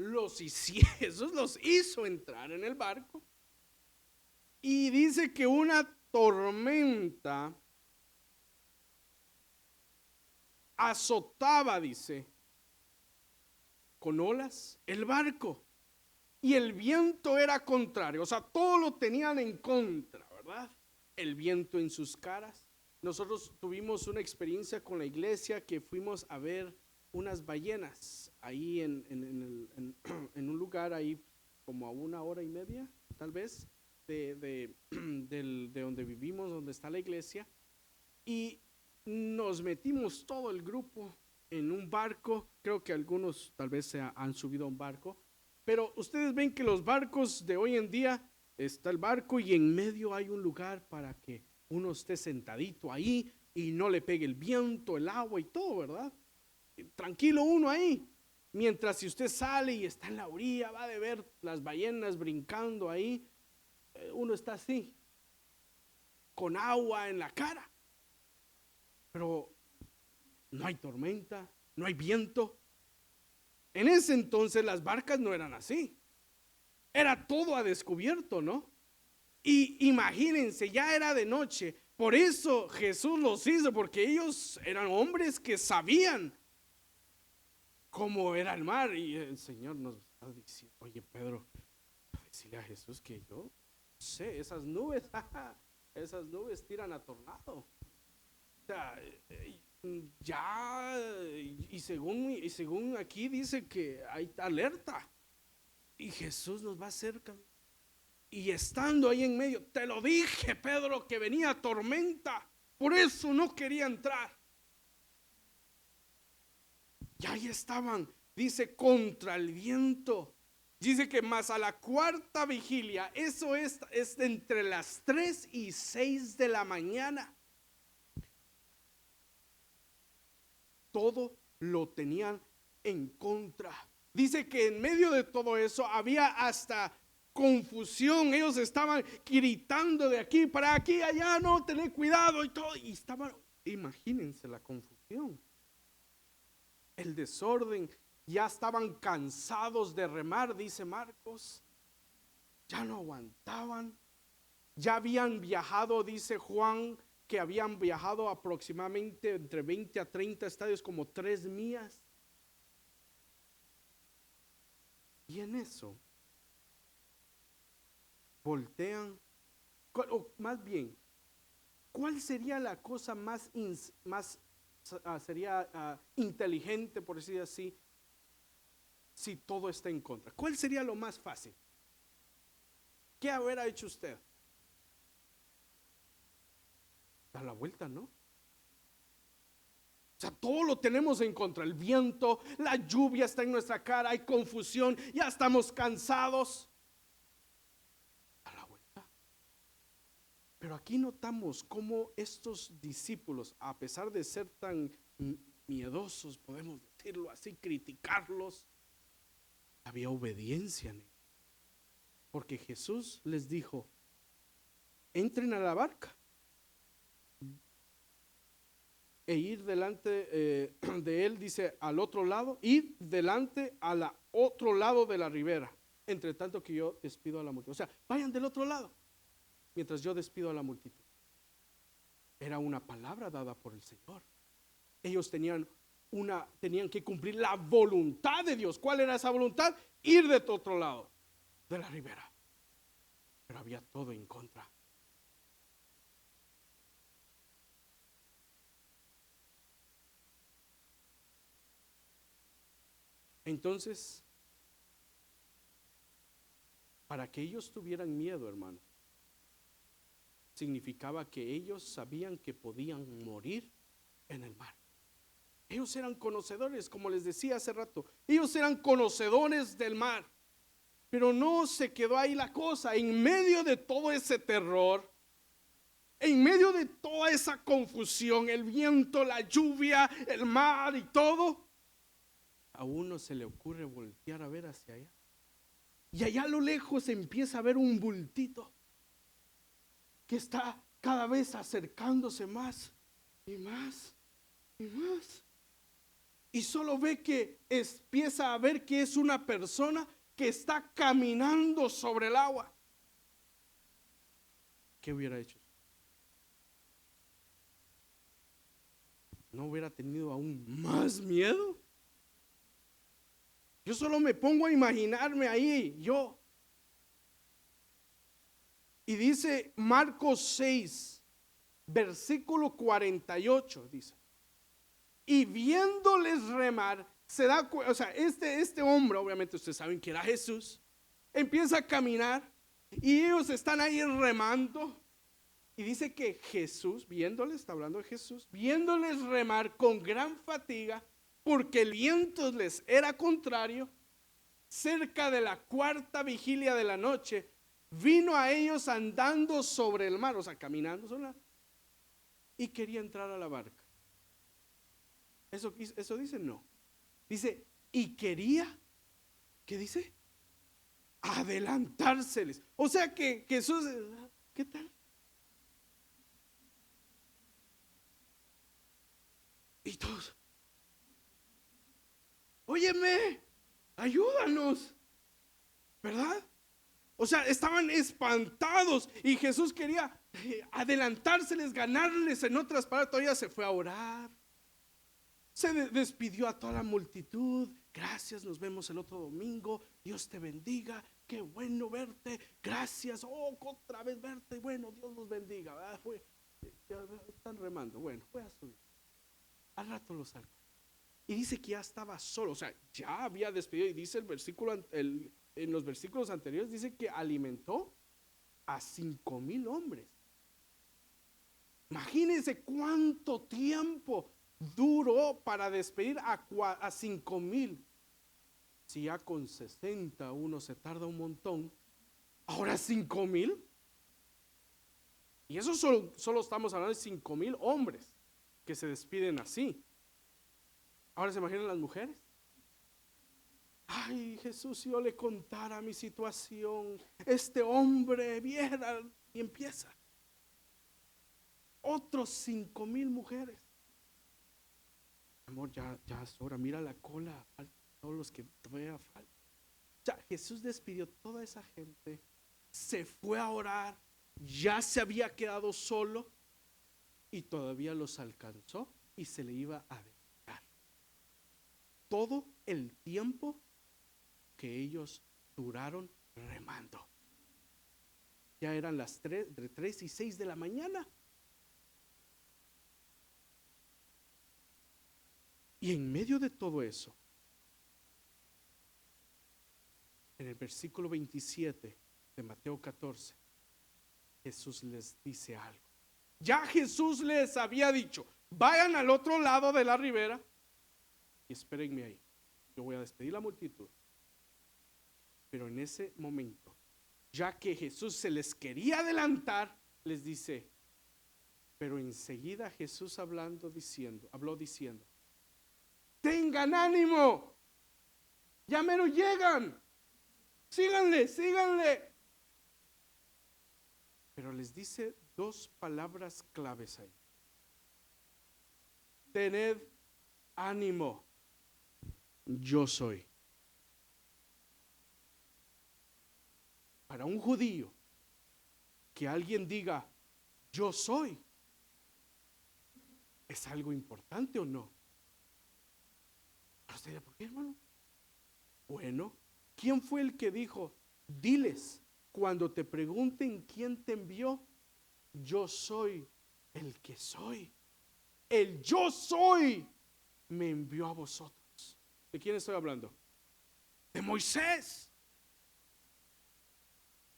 Jesús los hizo entrar en el barco. Y dice que una tormenta azotaba, dice, con olas el barco. Y el viento era contrario, o sea, todo lo tenían en contra, ¿verdad? El viento en sus caras. Nosotros tuvimos una experiencia con la iglesia que fuimos a ver unas ballenas ahí en un lugar ahí como a 1 hora y media, tal vez, de donde vivimos, donde está la iglesia. Y nos metimos todo el grupo en un barco. Creo que algunos tal vez se han subido a un barco. Pero ustedes ven que los barcos de hoy en día, está el barco y en medio hay un lugar para que uno esté sentadito ahí y no le pegue el viento, el agua y todo, ¿verdad? Tranquilo uno ahí. Mientras si usted sale y está en la orilla, va a ver las ballenas brincando ahí, uno está así, con agua en la cara. Pero no hay tormenta, no hay viento. En ese entonces las barcas no eran así. Era todo a descubierto, ¿no? Y imagínense, ya era de noche. Por eso Jesús los hizo, porque ellos eran hombres que sabían cómo era el mar. Y el Señor nos está diciendo, oye Pedro, decirle a Jesús que yo no sé, esas nubes tiran a tornado. O sea, ya, y según aquí dice que hay alerta. Y Jesús nos va cerca. Y estando ahí en medio, te lo dije, Pedro, que venía tormenta. Por eso no quería entrar. Y ahí estaban, dice, contra el viento. Dice que más a la cuarta vigilia, eso es entre las 3 y 6 de la mañana. Todo lo tenían en contra. Dice que en medio de todo eso había hasta confusión. Ellos estaban gritando de aquí para aquí, allá, no, tener cuidado y todo. Y estaban, imagínense la confusión, el desorden. Ya estaban cansados de remar, dice Marcos. Ya no aguantaban. Ya habían viajado, dice Juan, que habían viajado aproximadamente entre 20 a 30 estadios, como 3 millas. Y en eso voltean, o más bien, ¿cuál sería la cosa más inteligente, por decir así, si todo está en contra? ¿Cuál sería lo más fácil? ¿Qué habrá hecho usted? Dar la vuelta, ¿no? O sea, todo lo tenemos en contra. El viento, la lluvia está en nuestra cara, hay confusión, ya estamos cansados. Dar la vuelta. Pero aquí notamos cómo estos discípulos, a pesar de ser tan miedosos, podemos decirlo así, criticarlos, había obediencia en ellos. Porque Jesús les dijo, entren a la barca e ir delante de él, dice, al otro lado, ir delante al otro lado de la ribera, entre tanto que yo despido a la multitud. O sea, vayan del otro lado, mientras yo despido a la multitud. Era una palabra dada por el Señor. Ellos tenían que cumplir la voluntad de Dios. ¿Cuál era esa voluntad? Ir de otro lado de la ribera. pero había todo en contra. Entonces, para que ellos tuvieran miedo, hermano, significaba que ellos sabían que podían morir en el mar. Ellos eran conocedores, como les decía hace rato, ellos eran conocedores del mar. Pero no se quedó ahí la cosa. En medio de todo ese terror, en medio de toda esa confusión, el viento, la lluvia, el mar y todo, a uno se le ocurre voltear a ver hacia allá. Y allá a lo lejos empieza a ver un bultito que está cada vez acercándose más y más y más. Y solo ve que empieza a ver que es una persona que está caminando sobre el agua. ¿Qué hubiera hecho? ¿No hubiera tenido aún más miedo? Yo solo me pongo a imaginarme ahí, yo. Y dice Marcos 6, versículo 48, dice. Y viéndoles remar, se da cuenta, o sea, este hombre, obviamente ustedes saben que era Jesús, empieza a caminar y ellos están ahí remando. Y dice que Jesús, viéndoles, está hablando de Jesús, viéndoles remar con gran fatiga, porque el viento les era contrario, cerca de la cuarta vigilia de la noche, vino a ellos andando sobre el mar, o sea, caminando sobre el mar, y quería entrar a la barca. ¿Eso dice? No. Dice, y quería, ¿qué dice? Adelantárseles. O sea que Jesús, ¿qué tal? Y todos, óyeme, ayúdanos, ¿verdad? O sea, estaban espantados y Jesús quería adelantárseles, ganarles. En otras palabras, todavía se fue a orar. Se despidió a toda la multitud. Gracias, nos vemos el otro domingo. Dios te bendiga. Qué bueno verte. Gracias. Oh, otra vez verte. Bueno, Dios los bendiga. Ya están remando. Bueno, voy a subir. Al rato lo salgo. Y dice que ya estaba solo. O sea, ya había despedido. Y dice el versículo, en los versículos anteriores, dice que alimentó a 5,000 hombres. Imagínense cuánto tiempo duró para despedir a 5,000. Si ya con 60 uno se tarda un montón, ahora 5,000. Y eso solo estamos hablando de 5,000 hombres que se despiden así. Ahora se imaginan las mujeres. Ay, Jesús, si yo le contara mi situación, este hombre viera, y empieza. Otros 5,000 mujeres. Amor, ya es hora, mira la cola, todos los que todavía faltan. Ya Jesús despidió toda esa gente, se fue a orar, ya se había quedado solo y todavía los alcanzó y se le iba a dedicar todo el tiempo que ellos duraron remando. Ya eran las 3, entre 3 y 6 de la mañana. Y en medio de todo eso, en el versículo 27 de Mateo 14, Jesús les dice algo. Ya Jesús les había dicho, vayan al otro lado de la ribera y espérenme ahí. Yo voy a despedir la multitud. Pero en ese momento, ya que Jesús se les quería adelantar, les dice, pero enseguida Jesús habló diciendo, tengan ánimo, ya mero llegan, síganle. Pero les dice 2 palabras claves ahí. Tened ánimo, yo soy. Para un judío, que alguien diga, yo soy, ¿es algo importante o no? ¿Por qué, hermano? Bueno, ¿quién fue el que dijo, diles cuando te pregunten quién te envió, yo soy el que soy. El yo soy me envió a vosotros. ¿De quién estoy hablando? De Moisés.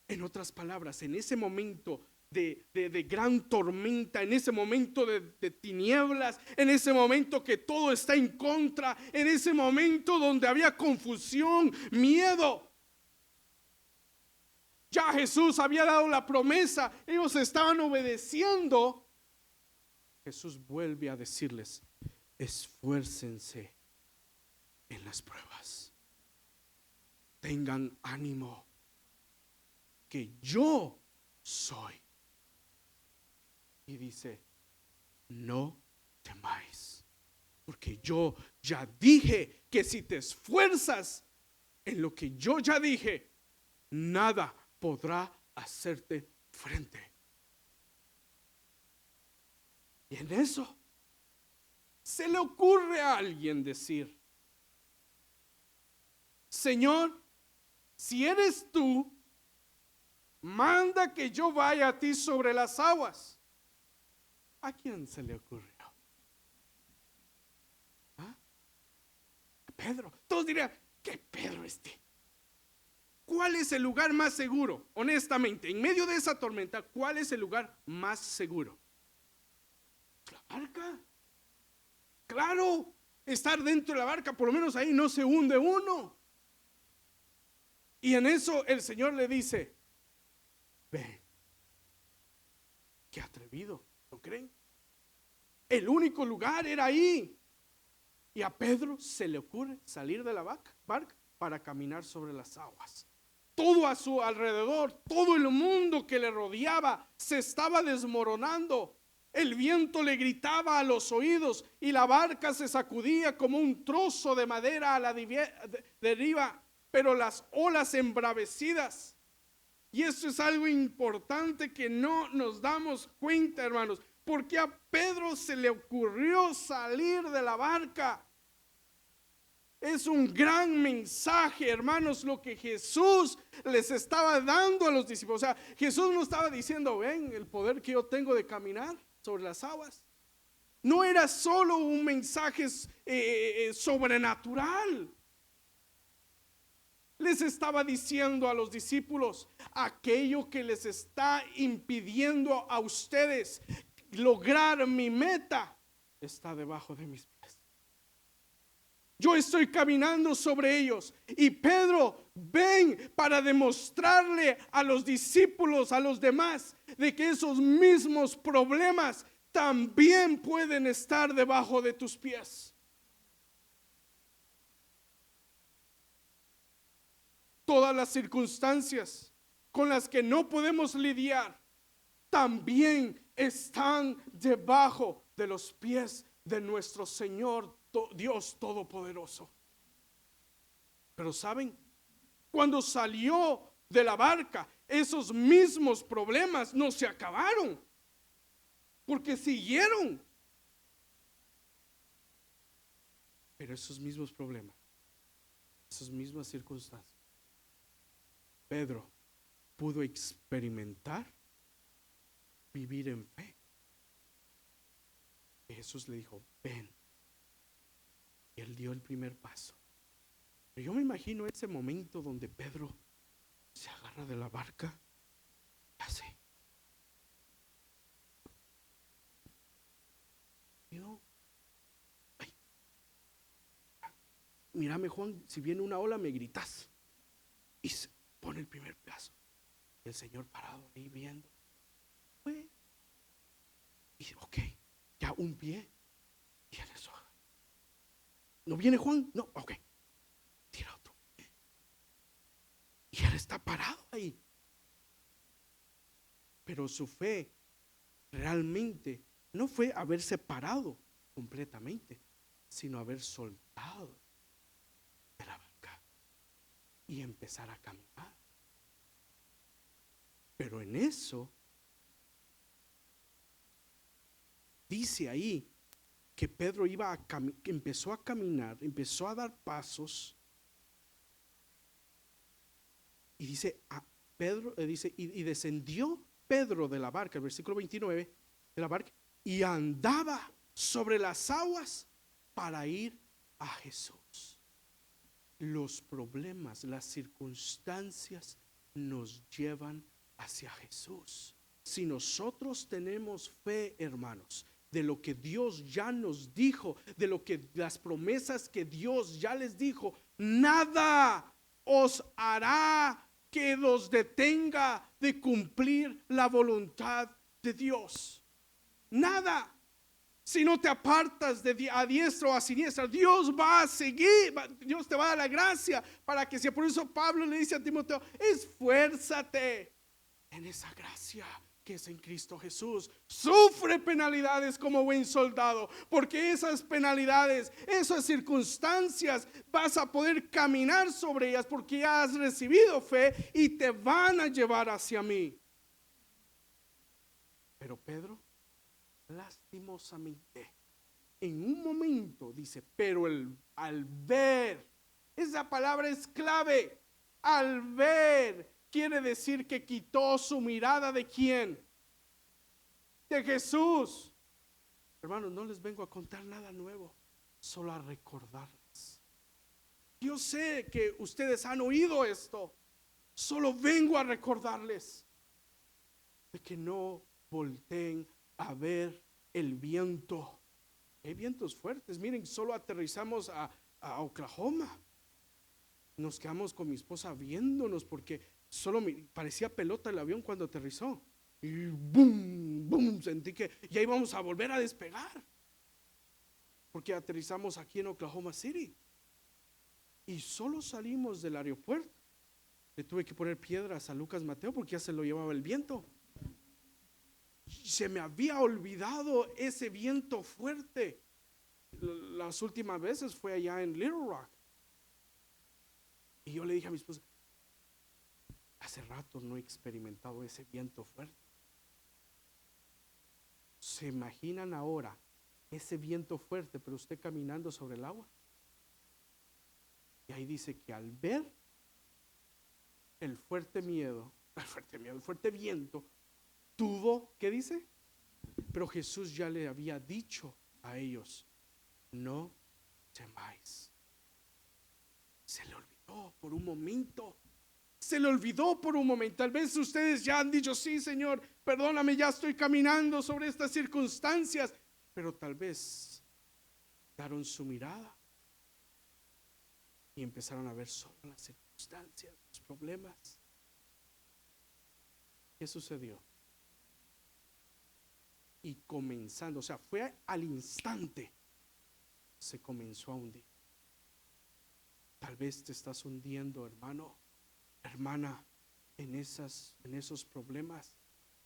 En otras palabras, en ese momento de gran tormenta, en ese momento de tinieblas, en ese momento que todo está en contra, en ese momento donde había confusión, miedo, ya Jesús había dado la promesa, ellos estaban obedeciendo. Jesús vuelve a decirles: esfuércense en las pruebas, tengan ánimo, que yo soy. Y dice: no temáis, porque yo ya dije que si te esfuerzas en lo que yo ya dije, nada podrá hacerte frente. Y en eso se le ocurre a alguien decir: Señor, si eres tú, manda que yo vaya a ti sobre las aguas. ¿A quién se le ocurrió? ¿Ah? Pedro. Todos dirían: ¿qué Pedro este? ¿Cuál es el lugar más seguro? Honestamente, en medio de esa tormenta, ¿cuál es el lugar más seguro? La barca. Claro, estar dentro de la barca, por lo menos ahí no se hunde uno. Y en eso el Señor le dice: ven. Qué atrevido, ¿no creen? El único lugar era ahí. Y a Pedro se le ocurre salir de la barca para caminar sobre las aguas. Todo a su alrededor, todo el mundo que le rodeaba se estaba desmoronando. El viento le gritaba a los oídos y la barca se sacudía como un trozo de madera a la deriva, pero las olas embravecidas. Y eso es algo importante que no nos damos cuenta, hermanos, porque a Pedro se le ocurrió salir de la barca. Es un gran mensaje, hermanos, lo que Jesús les estaba dando a los discípulos. O sea, Jesús no estaba diciendo: ven, el poder que yo tengo de caminar sobre las aguas. No era solo un mensaje sobrenatural. Les estaba diciendo a los discípulos: aquello que les está impidiendo a ustedes lograr mi meta está debajo de mis pies. Yo estoy caminando sobre ellos. Y Pedro, ven para demostrarle a los discípulos, a los demás, de que esos mismos problemas también pueden estar debajo de tus pies. Todas las circunstancias con las que no podemos lidiar también están debajo de los pies de nuestro Señor Dios Todopoderoso. Pero ¿saben? Cuando salió de la barca, esos mismos problemas no se acabaron, porque siguieron. Pero esos mismos problemas, esas mismas circunstancias, Pedro pudo experimentar, vivir en fe. Y Jesús le dijo: ven. Y él dio el primer paso. Pero yo me imagino ese momento donde Pedro se agarra de la barca y así. Ay. Mírame, Juan, si viene una ola me gritas. Y se pone el primer paso. Y el Señor parado ahí viendo. Y ok, ya un pie. Y en eso. ¿No viene Juan? No, ok. Tira otro. Y él está parado ahí. Pero su fe realmente no fue haberse parado completamente, sino haber soltado de la barca y empezar a caminar. Pero en eso dice ahí que Pedro empezó a caminar, empezó a dar pasos. Y dice, Pedro dice, y descendió Pedro de la barca, el versículo 29 de la barca, y andaba sobre las aguas para ir a Jesús. Los problemas, las circunstancias nos llevan hacia Jesús. Si nosotros tenemos fe, hermanos, de lo que Dios ya nos dijo, de lo que las promesas que Dios ya les dijo, nada os hará que los detenga de cumplir la voluntad de Dios. Nada. Si no te apartas de a diestra o a siniestra, Dios va a seguir, Dios te va a dar la gracia para que sea. Por eso Pablo le dice a Timoteo, esfuérzate en esa gracia que es en Cristo Jesús. Sufre penalidades como buen soldado, porque esas penalidades, esas circunstancias, vas a poder caminar sobre ellas porque ya has recibido fe y te van a llevar hacia mí. Pero Pedro, lastimosamente, en un momento dice, pero al ver, esa palabra es clave, al ver, quiere decir que quitó su mirada ¿de quién? De Jesús. Hermanos, no les vengo a contar nada nuevo, solo a recordarles. Yo sé que ustedes han oído esto, solo vengo a recordarles de que no volteen a ver el viento. Hay vientos fuertes. Miren, solo aterrizamos a Oklahoma. Nos quedamos con mi esposa viéndonos porque solo parecía pelota el avión cuando aterrizó. Y boom, boom, sentí que ya íbamos a volver a despegar. Porque aterrizamos aquí en Oklahoma City. Y solo salimos del aeropuerto. Le tuve que poner piedras a Lucas Mateo porque ya se lo llevaba el viento. Se me había olvidado ese viento fuerte. Las últimas veces fue allá en Little Rock. Y yo le dije a mi esposa, hace rato no he experimentado ese viento fuerte. ¿Se imaginan ahora ese viento fuerte, pero usted caminando sobre el agua? Y ahí dice que al ver el fuerte viento, tuvo, ¿qué dice? Pero Jesús ya le había dicho a ellos, no temáis. Se le olvidó por un momento. Se le olvidó por un momento. Tal vez ustedes ya han dicho, sí, Señor, perdóname, ya estoy caminando sobre estas circunstancias. Pero tal vez daron su mirada y empezaron a ver solo las circunstancias, los problemas. ¿Qué sucedió? Y comenzando, o sea, fue al instante, se comenzó a hundir. Tal vez te estás hundiendo, hermano, hermana, en esos problemas,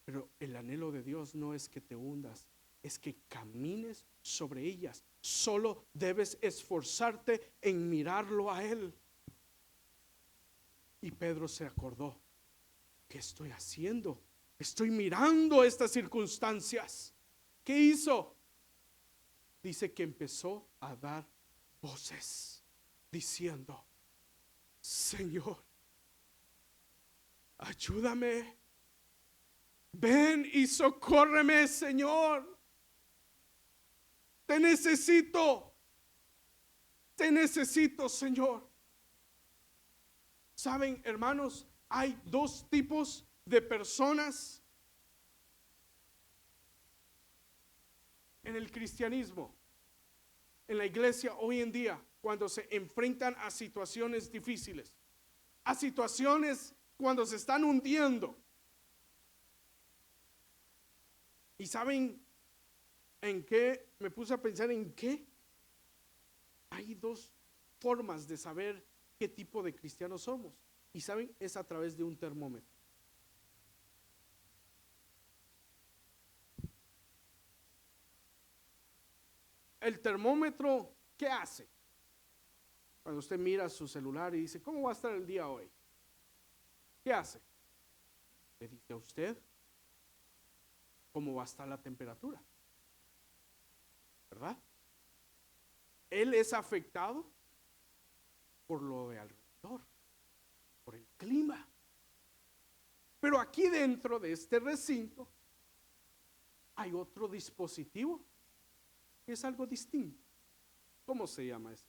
pero el anhelo de Dios no es que te hundas, es que camines sobre ellas. Solo debes esforzarte en mirarlo a Él. Y Pedro se acordó, ¿qué estoy haciendo? Estoy mirando estas circunstancias. ¿Qué hizo? Dice que empezó a dar voces diciendo, Señor, ayúdame, ven y socórreme, Señor, te necesito, Señor. Saben, hermanos, hay dos tipos de personas en el cristianismo, en la iglesia hoy en día, cuando se enfrentan a situaciones difíciles, a situaciones cuando se están hundiendo. ¿Y saben en qué? Me puse a pensar en qué. Hay dos formas de saber qué tipo de cristianos somos. Y saben, es a través de un termómetro. El termómetro, ¿qué hace? Cuando usted mira su celular y dice, ¿cómo va a estar el día hoy? ¿Qué hace? Le dice a usted cómo va a estar la temperatura, ¿verdad? Él es afectado por lo de alrededor, por el clima. Pero aquí dentro de este recinto hay otro dispositivo que es algo distinto. ¿Cómo se llama eso?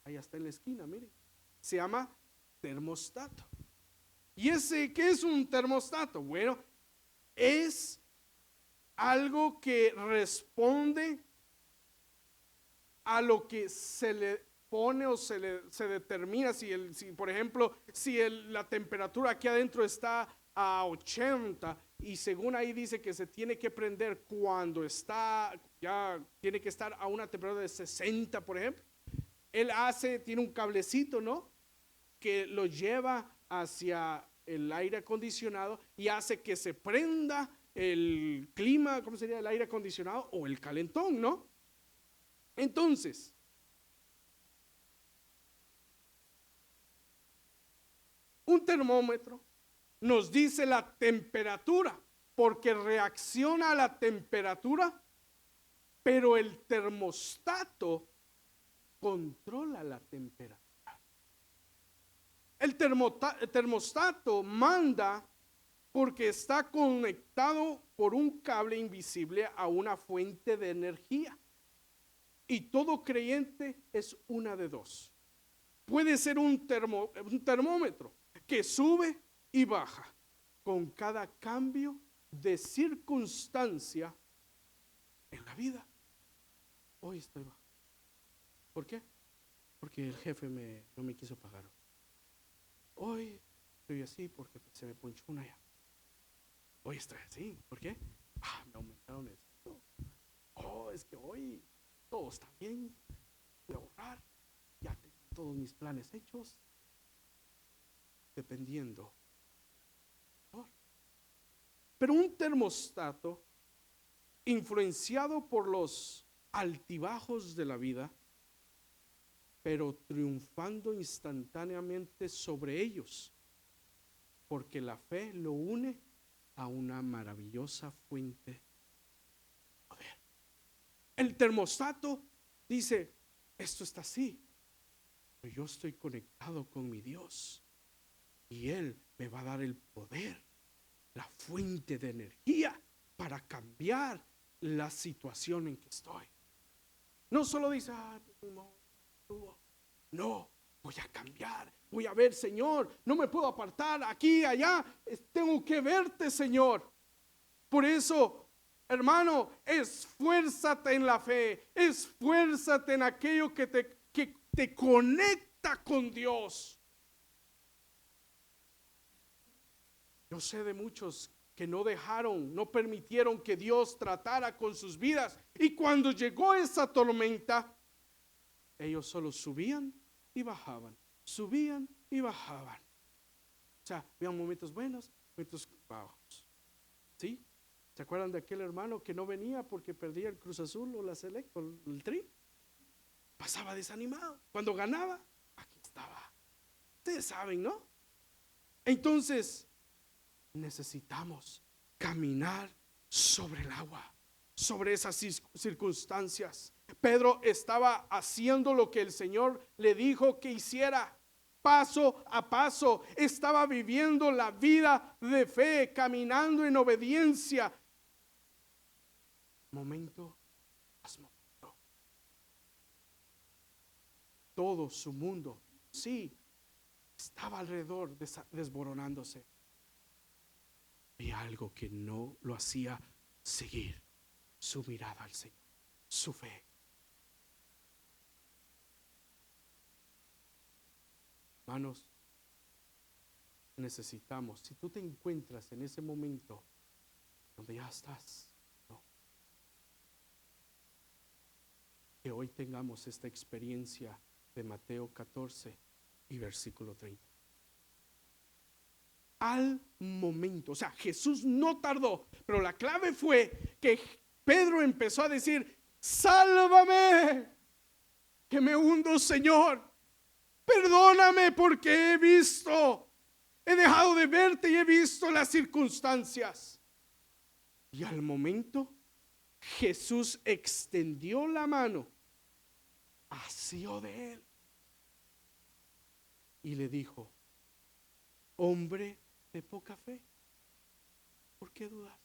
Ahí está en la esquina, miren. Se llama termostato. ¿Y ese qué es un termostato? Bueno, es algo que responde a lo que se le pone o se determina. Si por ejemplo, la temperatura aquí adentro está a 80 y según ahí dice que se tiene que prender cuando ya tiene que estar a una temperatura de 60, por ejemplo. Tiene un cablecito, ¿no? Que lo lleva hacia el aire acondicionado y hace que se prenda el clima, ¿cómo sería? El aire acondicionado o el calentón, ¿no? Entonces, un termómetro nos dice la temperatura porque reacciona a la temperatura, pero el termostato controla la temperatura. El termostato manda porque está conectado por un cable invisible a una fuente de energía. Y todo creyente es una de dos. Puede ser un termómetro que sube y baja con cada cambio de circunstancia en la vida. Hoy estoy bajo. ¿Por qué? Porque el jefe no me quiso pagar. Hoy estoy así porque se me ponchó una llave. Hoy estoy así. ¿Por qué? Me aumentaron el sueldo. Es que hoy todo está bien. Voy a ahorrar. Ya tengo todos mis planes hechos. Dependiendo. Pero un termostato influenciado por los altibajos de la vida, pero triunfando instantáneamente sobre ellos, porque la fe lo une a una maravillosa fuente de poder. El termostato dice, esto está así, pero yo estoy conectado con mi Dios y Él me va a dar el poder, la fuente de energía para cambiar la situación en que estoy. No solo dice, no, voy a cambiar, voy a ver, Señor, no me puedo apartar aquí, allá, tengo que verte, Señor. Por eso, hermano, esfuérzate en la fe, esfuérzate en aquello que te conecta con Dios. Yo sé de muchos que no permitieron que Dios tratara con sus vidas. Y cuando llegó esa tormenta, ellos solo subían y bajaban, subían y bajaban. O sea, había momentos buenos, momentos bajos. ¿Sí? ¿Se acuerdan de aquel hermano que no venía porque perdía el Cruz Azul o la Select o el Tri? Pasaba desanimado. Cuando ganaba, aquí estaba. Ustedes saben, ¿no? Entonces, necesitamos caminar sobre el agua, sobre esas circunstancias. Pedro estaba haciendo lo que el Señor le dijo que hiciera, paso a paso. Estaba viviendo la vida de fe, caminando en obediencia, momento tras momento. Todo su mundo, sí, estaba alrededor desboronándose. Y algo que no lo hacía seguir su mirada al Señor, su fe. Hermanos, necesitamos, si tú te encuentras en ese momento donde ya estás, ¿no? Que hoy tengamos esta experiencia de Mateo 14 y versículo 30. Al momento, o sea, Jesús no tardó, pero la clave fue que Pedro empezó a decir, sálvame, que me hundo, Señor, perdóname porque he dejado de verte y he visto las circunstancias. Y al momento, Jesús extendió la mano, asió de él y le dijo, hombre de poca fe. ¿Por qué dudas?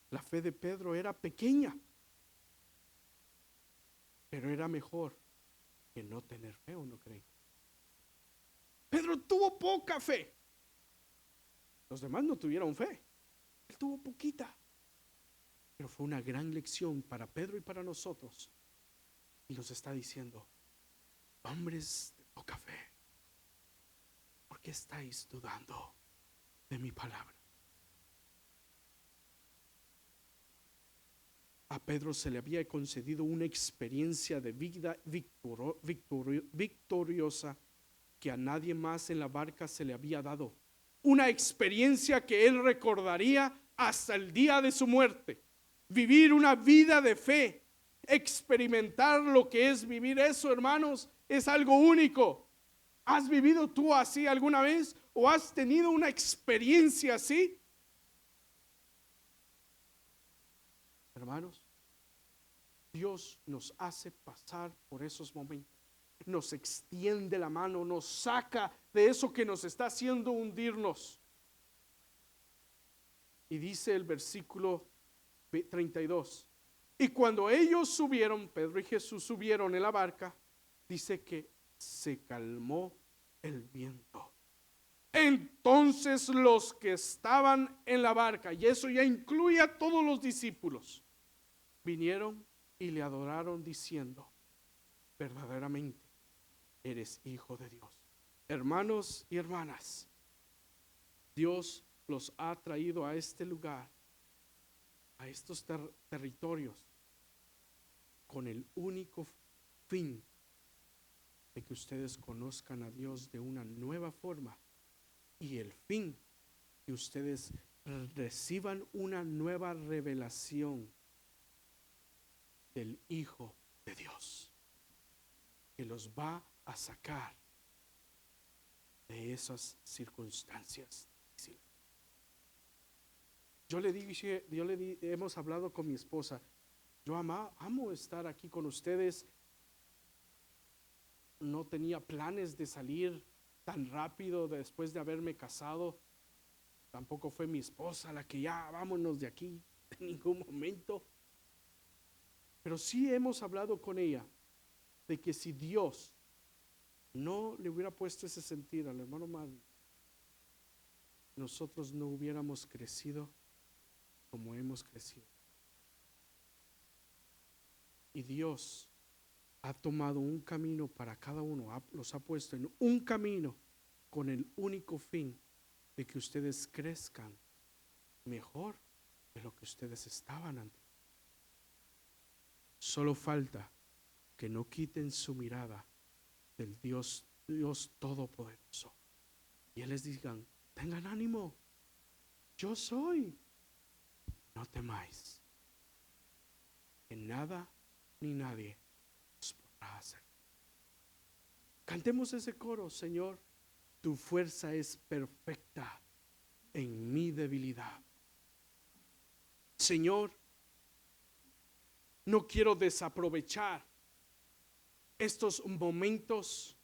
La fe de Pedro era pequeña, pero era mejor que no tener fe, ¿o no creen? Pedro tuvo poca fe. Los demás no tuvieron fe. Él tuvo poquita. Pero fue una gran lección para Pedro y para nosotros. Y nos está diciendo, hombres de poca fe, ¿por qué estáis dudando de mi palabra? A Pedro se le había concedido una experiencia de vida victoriosa que a nadie más en la barca se le había dado. Una experiencia que él recordaría hasta el día de su muerte. Vivir una vida de fe, experimentar lo que es vivir eso, hermanos, es algo único. ¿Has vivido tú así alguna vez? ¿O has tenido una experiencia así? Hermanos, Dios nos hace pasar por esos momentos. Nos extiende la mano, nos saca de eso que nos está haciendo hundirnos. Y dice el versículo 32. Y cuando ellos subieron, Pedro y Jesús subieron en la barca, dice que se calmó el viento. Entonces los que estaban en la barca, y eso ya incluye a todos los discípulos, vinieron y le adoraron diciendo, verdaderamente eres hijo de Dios. Hermanos y hermanas, Dios los ha traído a este lugar, a estos territorios, con el único fin de que ustedes conozcan a Dios de una nueva forma, y el fin que ustedes reciban una nueva revelación del Hijo de Dios, que los va a sacar de esas circunstancias difíciles. Hemos hablado con mi esposa, yo amo estar aquí con ustedes. No tenía planes de salir tan rápido después de haberme casado. Tampoco fue mi esposa la que ya vámonos de aquí en ningún momento. Pero sí hemos hablado con ella de que si Dios no le hubiera puesto ese sentir al hermano Marlon, nosotros no hubiéramos crecido como hemos crecido. Y Dios ha tomado un camino para cada uno, los ha puesto en un camino con el único fin de que ustedes crezcan mejor de lo que ustedes estaban antes. Solo falta que no quiten su mirada del Dios Todopoderoso y Él les digan, tengan ánimo, yo soy, no temáis, que nada ni nadie os podrá hacer. Cantemos ese coro, Señor, tu fuerza es perfecta en mi debilidad. Señor, no quiero desaprovechar estos momentos,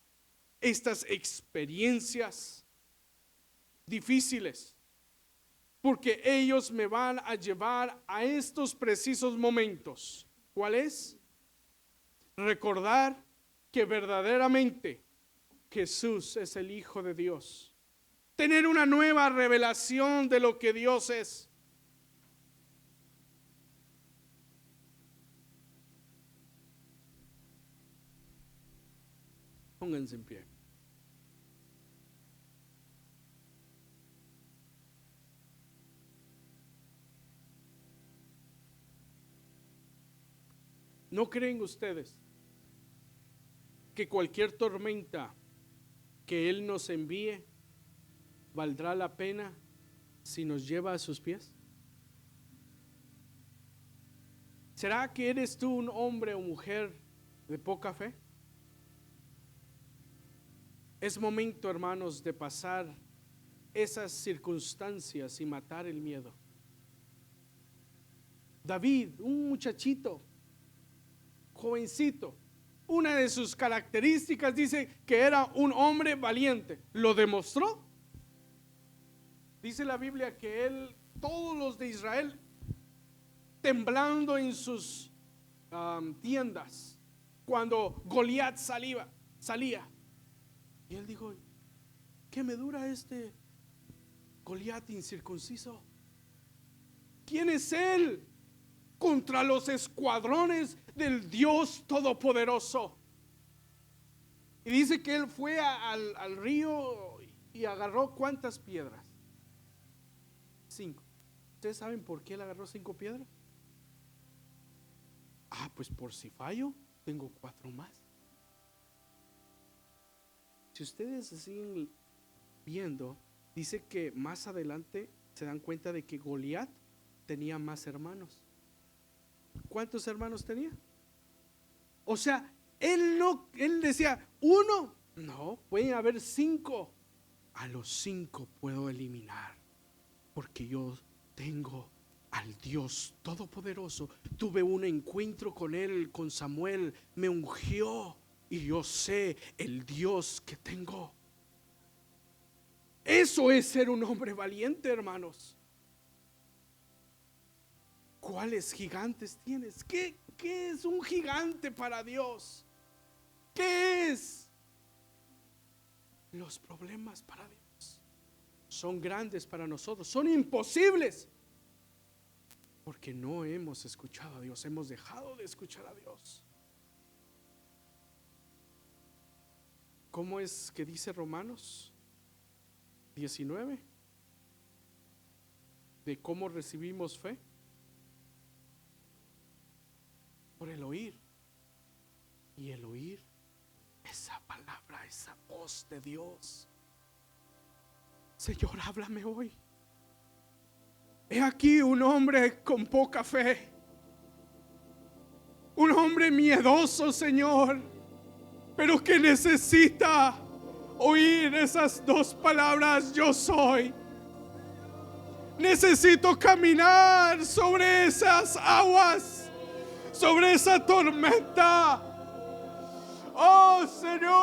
estas experiencias difíciles, porque ellos me van a llevar a estos precisos momentos. ¿Cuál es? Recordar que verdaderamente Jesús es el Hijo de Dios. Tener una nueva revelación de lo que Dios es. Pónganse en pie. ¿No creen ustedes que cualquier tormenta que Él nos envíe valdrá la pena si nos lleva a sus pies? ¿Será que eres tú un hombre o mujer de poca fe? Es momento, hermanos, de pasar esas circunstancias y matar el miedo. David, un muchachito, jovencito, una de sus características dice que era un hombre valiente. ¿Lo demostró? Dice la Biblia que él, todos los de Israel, temblando en sus tiendas, cuando Goliat salía. Y él dijo: ¿qué me dura este Goliat incircunciso? ¿Quién es él contra los escuadrones del Dios Todopoderoso? Y dice que él fue al río y agarró ¿cuántas piedras? 5. ¿Ustedes saben por qué él agarró 5 piedras? Pues por si fallo, tengo 4 más. Si ustedes siguen viendo, dice que más adelante se dan cuenta de que Goliat tenía más hermanos. ¿Cuántos hermanos tenía? O sea, él decía 1, no, pueden haber 5. A los 5 puedo eliminar, porque yo tengo al Dios Todopoderoso. Tuve un encuentro con él, con Samuel, me ungió y yo sé el Dios que tengo. Eso es ser un hombre valiente, hermanos. ¿Cuáles gigantes tienes? ¿Qué es un gigante para Dios? ¿Qué es? Los problemas para Dios son grandes para nosotros, son imposibles, porque no hemos escuchado a Dios, hemos dejado de escuchar a Dios. ¿Cómo es que dice Romanos 19? De cómo recibimos fe. Por el oír. Y el oír esa palabra, esa voz de Dios. Señor, háblame hoy. He aquí un hombre con poca fe, un hombre miedoso, Señor, pero que necesita oír esas 2 palabras: yo soy. Necesito caminar sobre esas aguas, sobre esa tormenta. Oh Señor,